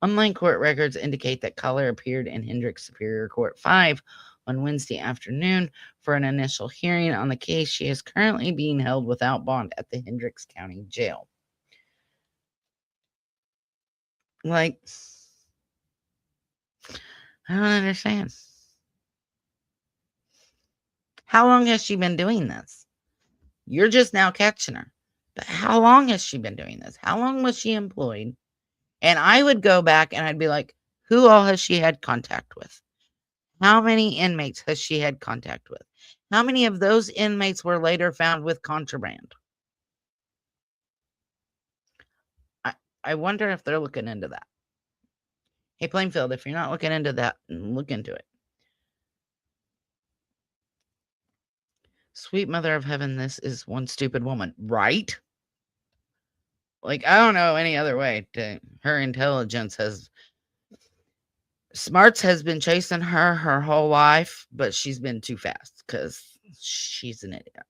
Online court records indicate that Kyler appeared in Hendricks Superior Court 5 on Wednesday afternoon for an initial hearing on the case. She is currently being held without bond at the Hendricks County Jail. Like, I don't understand. How long has she been doing this? You're just now catching her. But how long has she been doing this? How long was she employed? And I would go back and I'd be like, who all has she had contact with? How many inmates has she had contact with? How many of those inmates were later found with contraband? I wonder if they're looking into that. Hey, Plainfield, if you're not looking into that, look into it. Sweet mother of heaven, this is one stupid woman, right? Like, I don't know any other way to her intelligence smarts has been chasing her whole life, but she's been too fast because she's an idiot,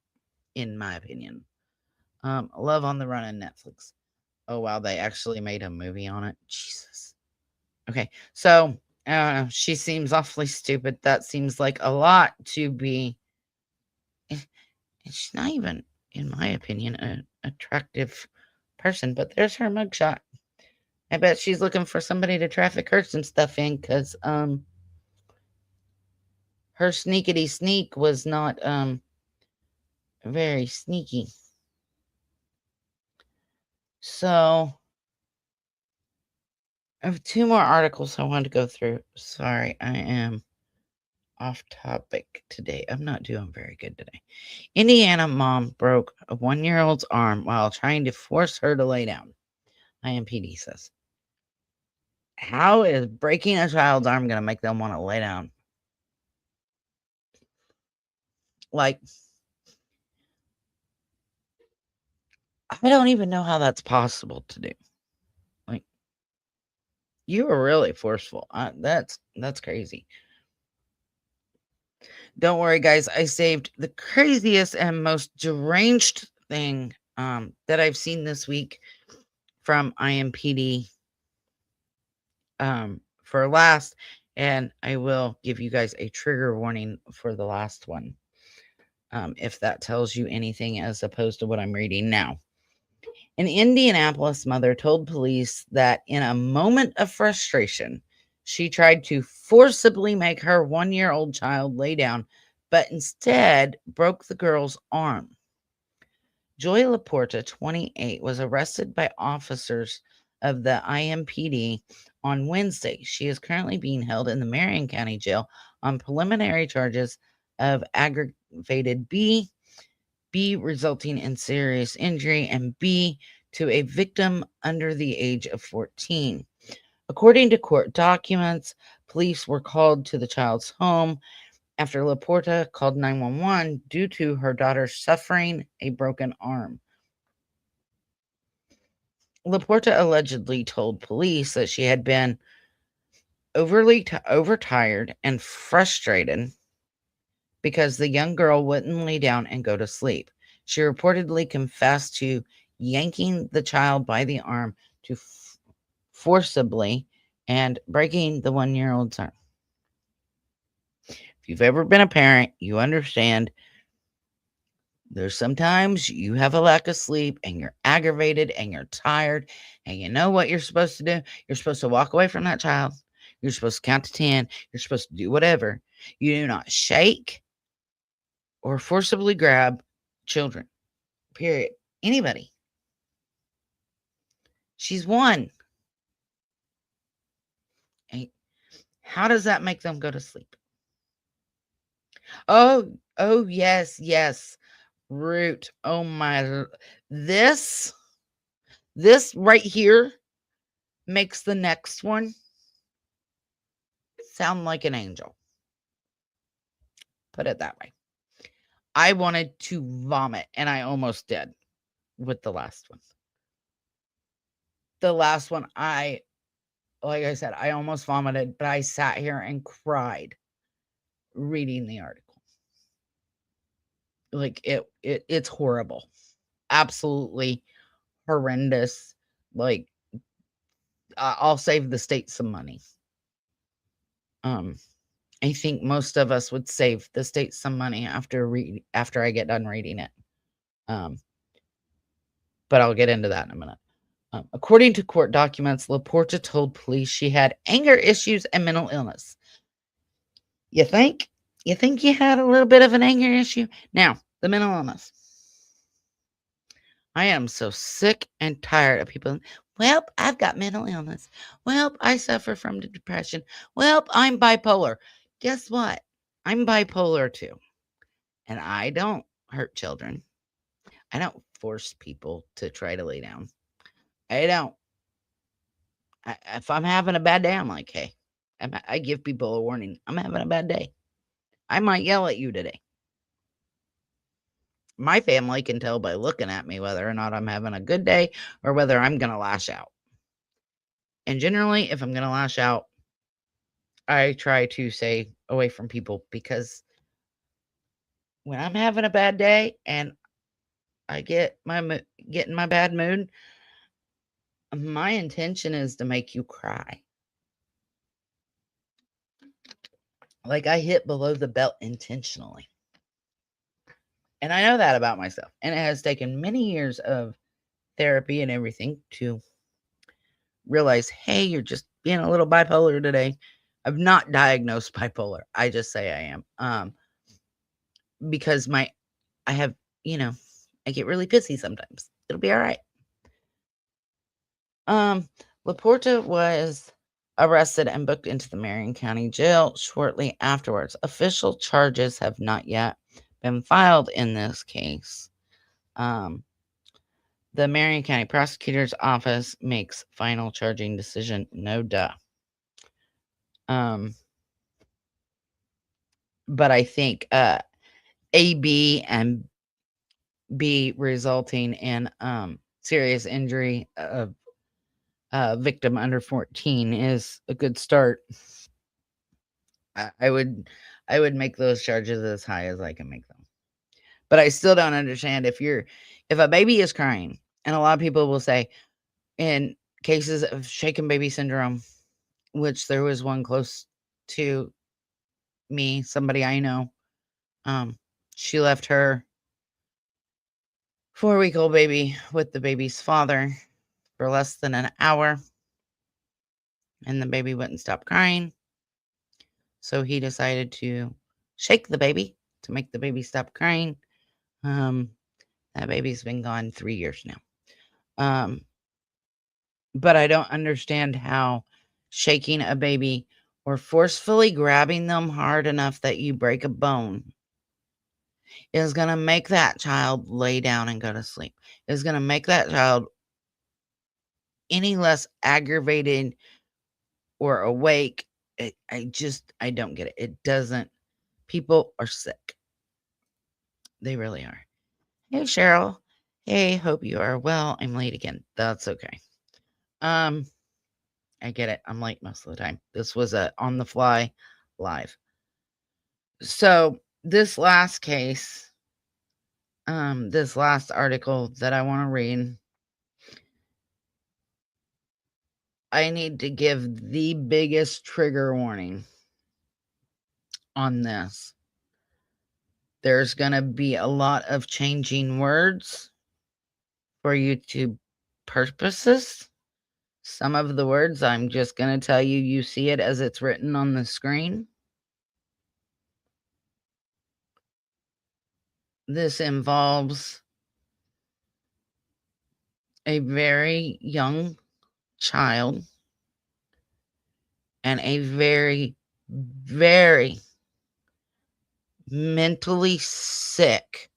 in my opinion. Love on the Run on Netflix. Oh wow, they actually made a movie on it. Jesus. Okay, so she seems awfully stupid. That seems like a lot to be. And she's not even, in my opinion, an attractive person. But there's her mugshot. I bet she's looking for somebody to traffic her some stuff in, because her sneakity sneak was not very sneaky. So I have two more articles I want to go through. Sorry, I am off topic today. I'm not doing very good today. Indiana mom broke a 1-year-old's arm while trying to force her to lay down. IMPD says. How is breaking a child's arm going to make them want to lay down? Like, I don't even know how that's possible to do. Like, you were really forceful. That's crazy. Don't worry, guys. I saved the craziest and most deranged thing that I've seen this week from IMPD for last, and I will give you guys a trigger warning for the last one, if that tells you anything as opposed to what I'm reading now. An Indianapolis mother told police that in a moment of frustration, she tried to forcibly make her 1-year-old child lay down, but instead broke the girl's arm. Joy Laporta, 28, was arrested by officers of the IMPD on Wednesday. She is currently being held in the Marion County Jail on preliminary charges of aggravated B resulting in serious injury, and B to a victim under the age of 14. According to court documents, police were called to the child's home after Laporta called 911 due to her daughter suffering a broken arm. Laporta allegedly told police that she had been overtired and frustrated because the young girl wouldn't lay down and go to sleep. She reportedly confessed to yanking the child by the arm to forcibly and breaking the 1-year-old's arm. If you've ever been a parent, you understand there's sometimes you have a lack of sleep and you're aggravated and you're tired, and you know what you're supposed to do? You're supposed to walk away from that child. You're supposed to count to 10. You're supposed to do whatever. You do not shake or forcibly grab children. Period. Anybody. She's 1. And how does that make them go to sleep? Oh, yes. Root. Oh my. This right here makes the next one sound like an angel. Put it that way. I wanted to vomit, and I almost did with the last one. The last one, like I said, I almost vomited, but I sat here and cried reading the article. Like it's horrible. Absolutely horrendous. Like, I'll save the state some money. I think most of us would save the state some money after I get done reading it. But I'll get into that in a minute. According to court documents, Laporta told police she had anger issues and mental illness. You think? You think you had a little bit of an anger issue? Now, the mental illness. I am so sick and tired of people. Well, I've got mental illness. Well, I suffer from depression. Well, I'm bipolar. Guess what? I'm bipolar too. And I don't hurt children. I don't force people to try to lay down. I don't. If I'm having a bad day, I'm like, hey, I give people a warning. I'm having a bad day. I might yell at you today. My family can tell by looking at me whether or not I'm having a good day or whether I'm going to lash out. And generally, if I'm going to lash out, I try to stay away from people because when I'm having a bad day and I get in my bad mood, my intention is to make you cry. Like I hit below the belt intentionally. And I know that about myself. And it has taken many years of therapy and everything to realize, hey, you're just being a little bipolar today. I've not diagnosed bipolar. I just say I am. Because I have, you know, I get really pissy sometimes. It'll be all right. Laporta was arrested and booked into the Marion County Jail shortly afterwards. Official charges have not yet been filed in this case. The Marion County Prosecutor's Office makes final charging decision. No duh. But I think A, B, and B resulting in serious injury of victim under 14 is a good start. I would make those charges as high as I can make them. But I still don't understand if a baby is crying, and a lot of people will say in cases of shaken baby syndrome, which there was one close to me, somebody I know, she left her 4-week-old baby with the baby's father for less than an hour, and the baby wouldn't stop crying. So he decided to shake the baby to make the baby stop crying. That baby's been gone 3 years now. But I don't understand how shaking a baby or forcefully grabbing them hard enough that you break a bone is going to make that child lay down and go to sleep. Is going to make that child any less aggravated or awake. I don't get it. It doesn't. People are sick. They really are. Hey, Cheryl. Hey, hope you are well. I'm late again. That's okay. I get it. I'm late most of the time. This was a on the fly live. So this last case, this last article that I want to read, I need to give the biggest trigger warning on this. There's going to be a lot of changing words for YouTube purposes. Some of the words I'm just going to tell you, you see it as it's written on the screen. This involves a very young child and a very, very mentally sick.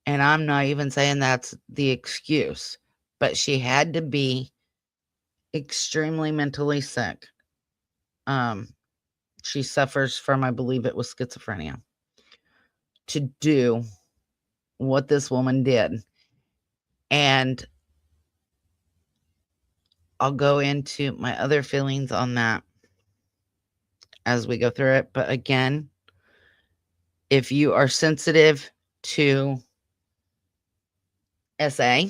And I'm not even saying that's the excuse, but she had to be extremely mentally sick. She suffers from, I believe it was schizophrenia, to do what this woman did. And I'll go into my other feelings on that as we go through it. But again, if you are sensitive to SA,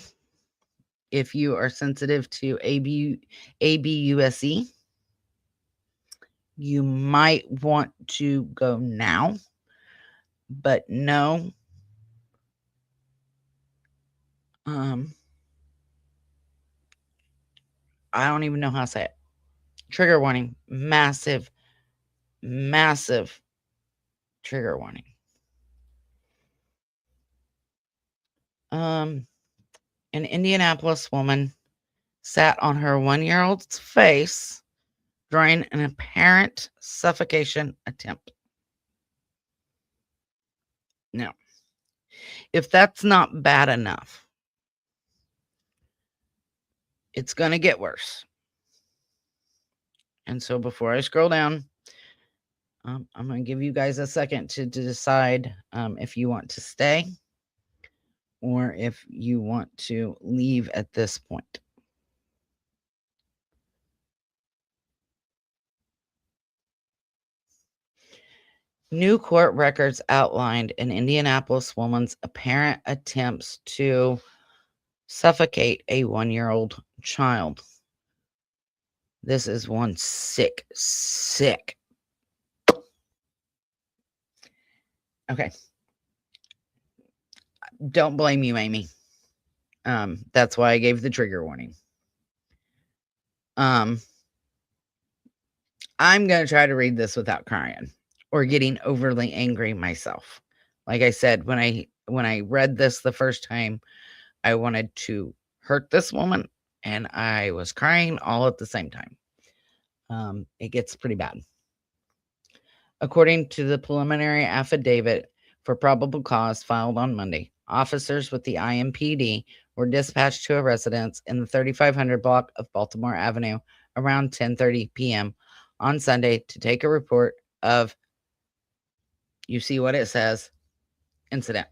if you are sensitive to ABUSE, you might want to go now. But no, I don't even know how to say it. Trigger warning. Massive, massive trigger warning. An Indianapolis woman sat on her 1-year-old's face during an apparent suffocation attempt. Now, if that's not bad enough, it's going to get worse. And so before I scroll down, I'm going to give you guys a second to decide if you want to stay or if you want to leave at this point. New court records outlined an Indianapolis woman's apparent attempts to suffocate a 1-year-old child. This is one sick. Okay. Don't blame you, Amy. That's why I gave the trigger warning. I'm going to try to read this without crying or getting overly angry myself. Like I said, when I read this the first time, I wanted to hurt this woman and I was crying all at the same time. It gets pretty bad. According to the preliminary affidavit for probable cause filed on Monday, officers with the IMPD were dispatched to a residence in the 3500 block of Baltimore Avenue around 10:30 p.m. on Sunday to take a report of, you see what it says, incident.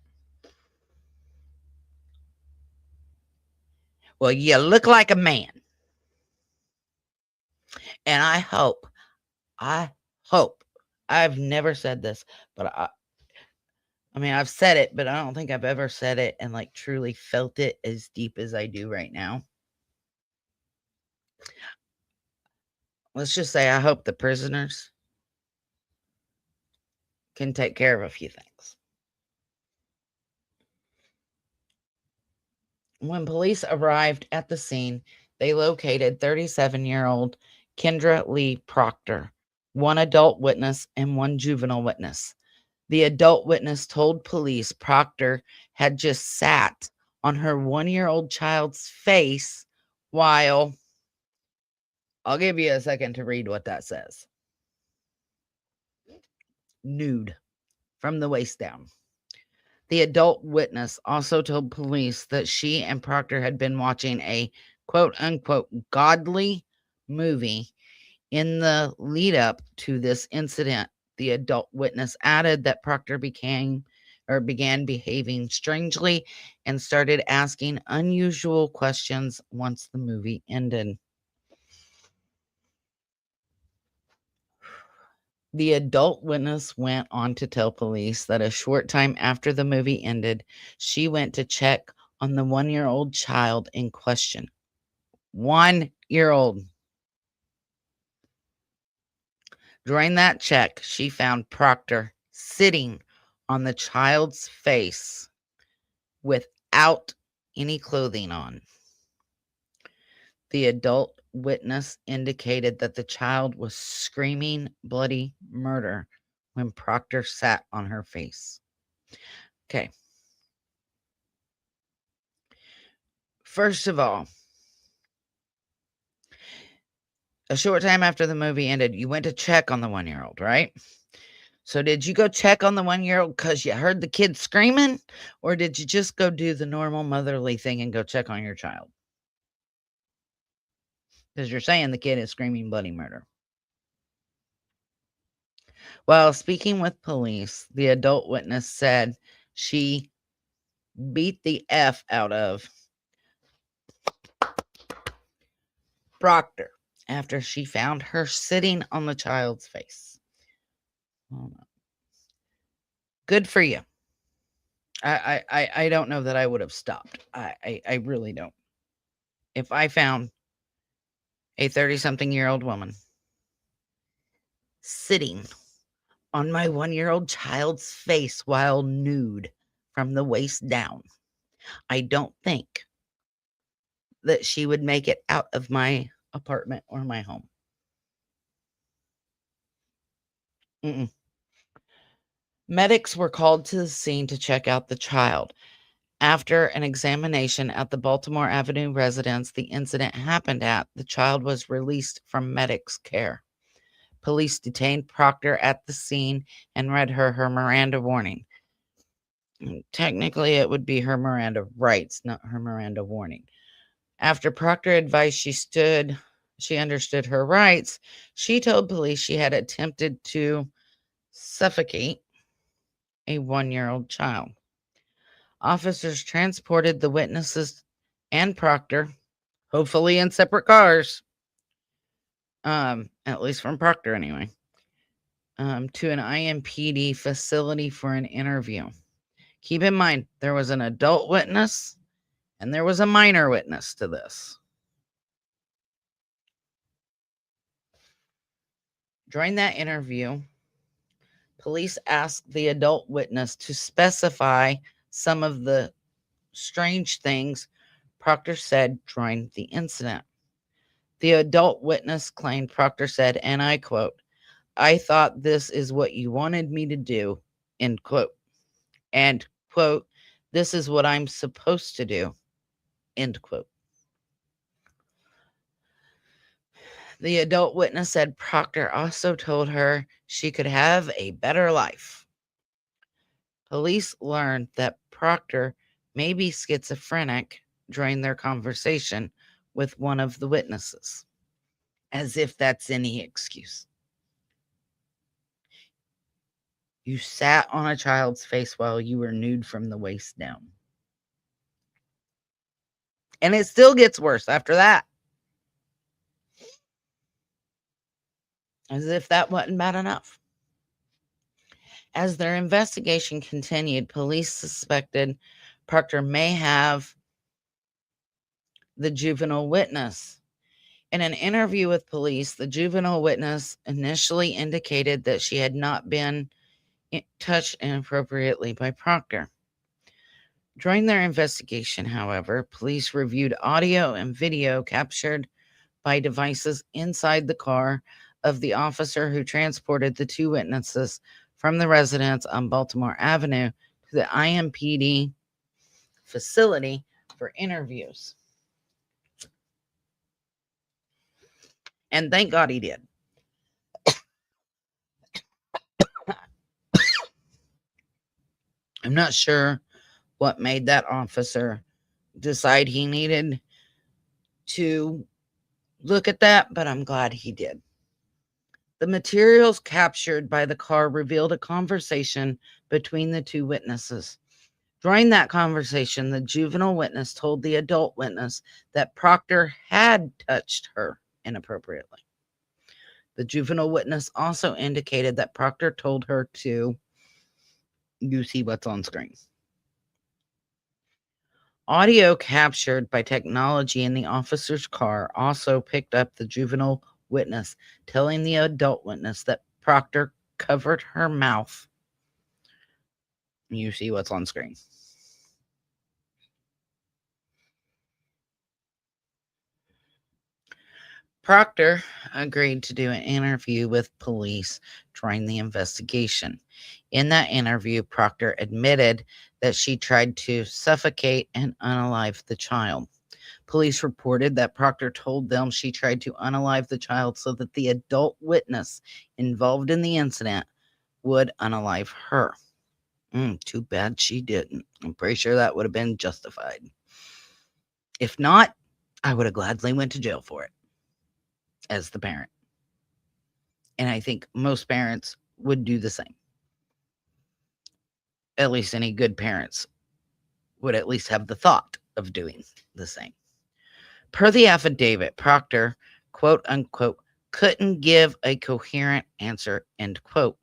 Well, you look like a man. And I hope, I've never said this, but I mean, I've said it, but I don't think I've ever said it and like truly felt it as deep as I do right now. Let's just say I hope the prisoners can take care of a few things. When police arrived at the scene, they located 37-year-old Kendra Lee Proctor, one adult witness and one juvenile witness. The adult witness told police Proctor had just sat on her 1-year-old child's face while, I'll give you a second to read what that says. Nude from the waist down. The adult witness also told police that she and Proctor had been watching a quote unquote godly movie in the lead up to this incident. The adult witness added that Proctor began behaving strangely and started asking unusual questions once the movie ended. The adult witness went on to tell police that a short time after the movie ended, she went to check on the 1-year-old child in question. 1-year-old. During that check, she found Proctor sitting on the child's face without any clothing on. The adult witness indicated that the child was screaming bloody murder when Proctor sat on her face. Okay. First of all, a short time after the movie ended, you went to check on the 1-year-old, right? So did you go check on the 1-year-old because you heard the kid screaming? Or did you just go do the normal motherly thing and go check on your child? Because you're saying the kid is screaming bloody murder. While speaking with police, the adult witness said she beat the F out of Proctor after she found her sitting on the child's face. Good for you. I don't know that I would have stopped. I really don't. If I found a 30-something-year-old woman sitting on my 1-year-old child's face while nude from the waist down, I don't think that she would make it out of my apartment or my home. Medics were called to the scene to check out the child. After an examination at the Baltimore Avenue residence the incident happened at, the child was released from medics' care. Police detained Proctor at the scene and read her Miranda warning. Technically, it would be her Miranda rights, not her Miranda warning. After Proctor advised she understood her rights, she told police she had attempted to suffocate a 1-year-old child. Officers transported the witnesses and Proctor, hopefully in separate cars, at least from Proctor anyway, to an IMPD facility for an interview. Keep in mind, there was an adult witness and there was a minor witness to this. During that interview, police asked the adult witness to specify some of the strange things Proctor said during the incident. The adult witness claimed Proctor said, and I quote, "I thought this is what you wanted me to do," end quote. And quote, "This is what I'm supposed to do," end quote. The adult witness said Proctor also told her she could have a better life. Police learned that Proctor may be schizophrenic during their conversation with one of the witnesses, as if that's any excuse. You sat on a child's face while you were nude from the waist down. And it still gets worse after that. As if that wasn't bad enough. As their investigation continued, police suspected Proctor may have the juvenile witness. In an interview with police, the juvenile witness initially indicated that she had not been touched inappropriately by Proctor. During their investigation, however, police reviewed audio and video captured by devices inside the car of the officer who transported the two witnesses from the residence on Baltimore Avenue to the IMPD facility for interviews. And thank God he did. I'm not sure what made that officer decide he needed to look at that, but I'm glad he did. The materials captured by the car revealed a conversation between the two witnesses. During that conversation, the juvenile witness told the adult witness that Proctor had touched her inappropriately. The juvenile witness also indicated that Proctor told her to, you see what's on screen. Audio captured by technology in the officer's car also picked up the juvenile witness telling the adult witness that Proctor covered her mouth. You see what's on screen. Proctor agreed to do an interview with police during the investigation. In that interview, Proctor admitted that she tried to suffocate and unalive the child. Police reported that Proctor told them she tried to unalive the child so that the adult witness involved in the incident would unalive her. Too bad she didn't. I'm pretty sure that would have been justified. If not, I would have gladly went to jail for it as the parent. And I think most parents would do the same. At least any good parents would at least have the thought of doing the same. Per the affidavit, Proctor, quote unquote, couldn't give a coherent answer, end quote.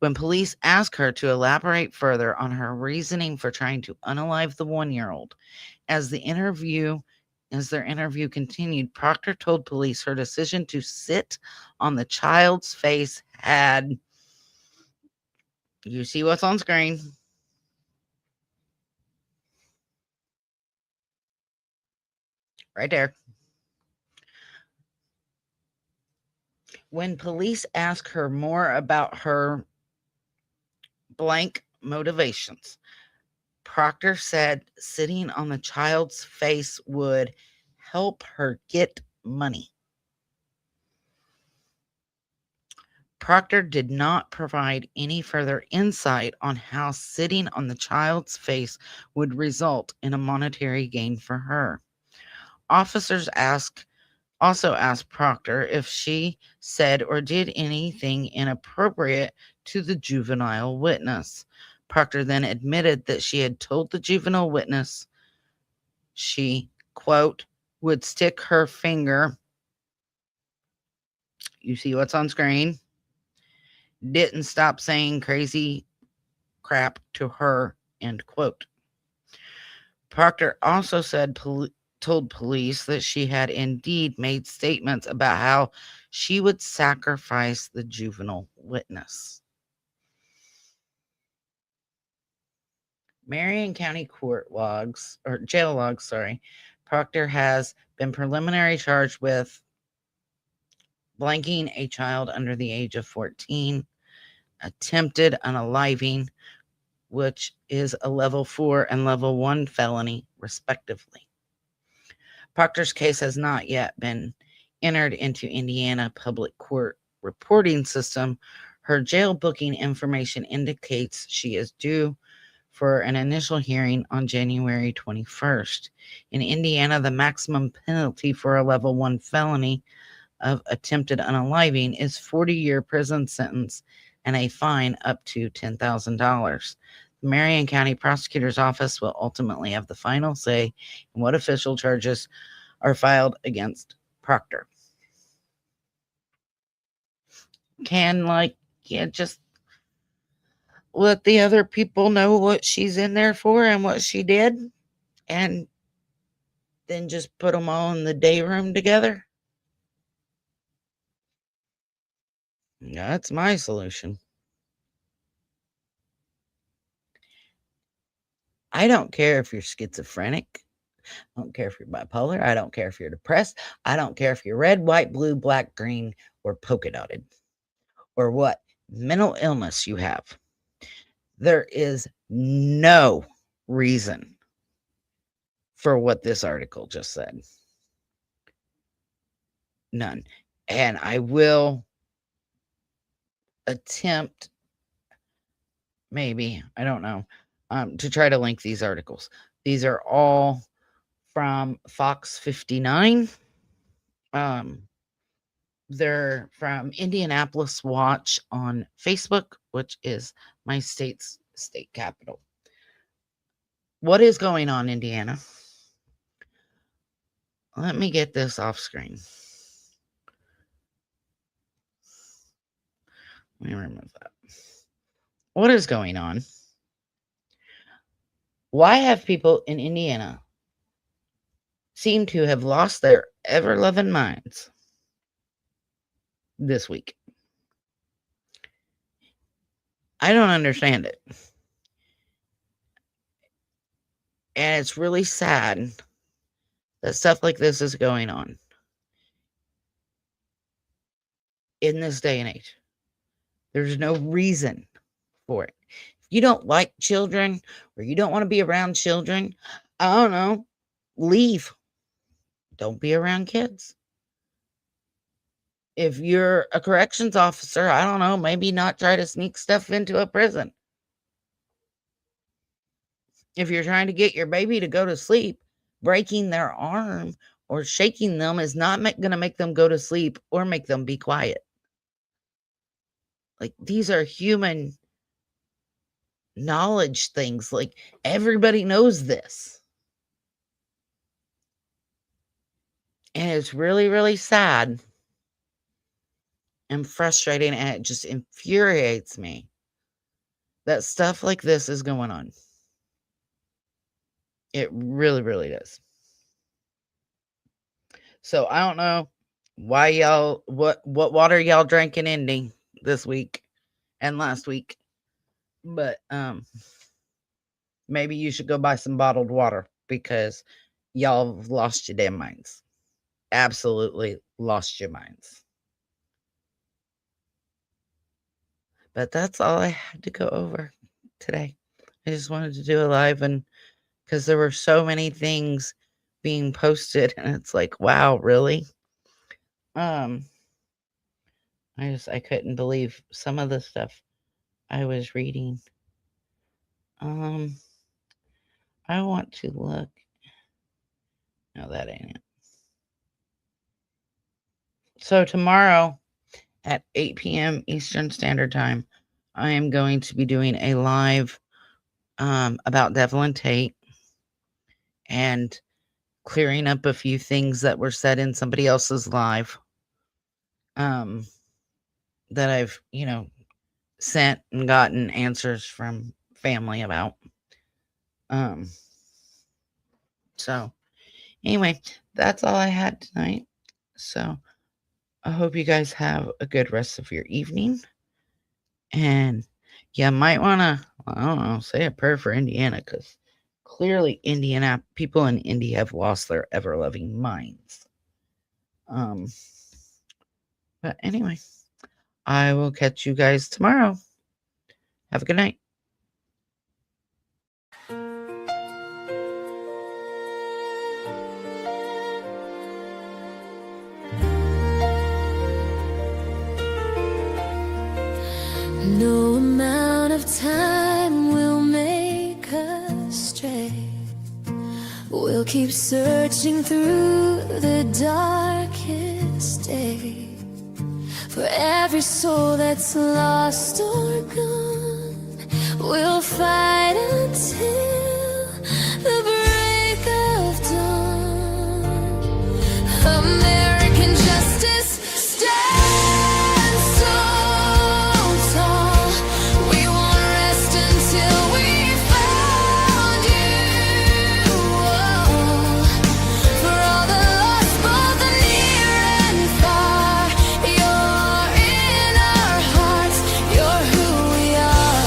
When police asked her to elaborate further on her reasoning for trying to unalive the 1-year-old, as their interview continued, Proctor told police her decision to sit on the child's face had, you see what's on screen, right there. When police asked her more about her blank motivations, Proctor said sitting on the child's face would help her get money. Proctor did not provide any further insight on how sitting on the child's face would result in a monetary gain for her. Officers also asked Proctor if she said or did anything inappropriate to the juvenile witness. Proctor then admitted that she had told the juvenile witness she, quote, would stick her finger, you see what's on screen, didn't stop saying crazy crap to her, end quote. Proctor also told police that she had indeed made statements about how she would sacrifice the juvenile witness. Marion County court logs, or jail logs, sorry. Proctor has been preliminary charged with blanking a child under the age of 14, attempted unaliving, which is a level 4 and level 1 felony, respectively. Proctor's case has not yet been entered into Indiana public court reporting system. Her jail booking information indicates she is due for an initial hearing on January 21st. In Indiana, the maximum penalty for a level 1 felony of attempted unaliving is 40-year prison sentence and a fine up to $10,000. The Marion County Prosecutor's Office will ultimately have the final say in what official charges are filed against Proctor. Just let the other people know what she's in there for and what she did, and then just put them all in the day room together? That's my solution. I don't care if you're schizophrenic. I don't care if you're bipolar. I don't care if you're depressed. I don't care if you're red, white, blue, black, green, or polka dotted, or what mental illness you have. There is no reason for what this article just said. None. And I will attempt, maybe, I don't know, to try to link these articles. These are all from Fox 59. They're from Indianapolis Watch on Facebook, which is my state's state capital. What is going on, Indiana? Let me get this off screen. Let me remove that. What is going on? Why have people in Indiana seem to have lost their ever-loving minds this week? I don't understand it. And it's really sad that stuff like this is going on in this day and age. There's no reason for it. If you don't like children or you don't want to be around children, I don't know, leave. Don't be around kids. If you're a corrections officer, I don't know, maybe not try to sneak stuff into a prison. If you're trying to get your baby to go to sleep, breaking their arm or shaking them is not going to make them go to sleep or make them be quiet. Like, these are human knowledge things. Like, everybody knows this. And it's really, really sad and frustrating, and it just infuriates me that stuff like this is going on. It really, really does. So I don't know why y'all, what water y'all drank in Indy this week and last week, but maybe you should go buy some bottled water, because y'all have lost your damn minds. Absolutely lost your minds. But that's all I had to go over today. I just wanted to do a live, and because there were so many things being posted, and it's like, wow, really? I couldn't believe some of the stuff I was reading. I want to look. No, that ain't it. So tomorrow at 8 p.m. Eastern Standard Time, I am going to be doing a live about Devlin Tate and clearing up a few things that were said in somebody else's live that I've, sent and gotten answers from family about. So anyway, that's all I had tonight. So I hope you guys have a good rest of your evening. And you might want to, I don't know, say a prayer for Indiana, because clearly people in India have lost their ever-loving minds. But anyway, I will catch you guys tomorrow. Have a good night. No amount of time will make us stray. We'll keep searching through the darkest day for every soul that's lost or gone. We'll fight until the break of dawn. American justice stands so tall. We won't rest until we found you. For all the lost, both the near and far, you're in our hearts. You're who we are.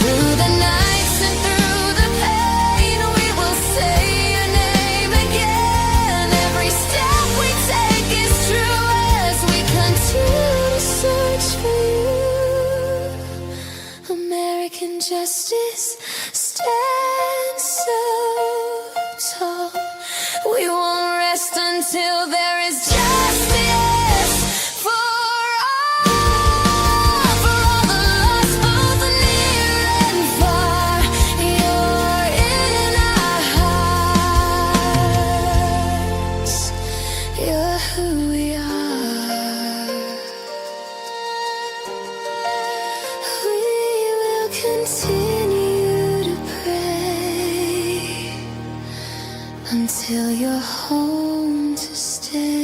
Through the nights and through the pain, we will say your name again. Every step we take is true as we continue to search for you. American justice stands so tall. We won't rest until there is justice for all the lost, both the near and far. You're in our hearts. You're who we are. We will continue to pray until you're home to stay.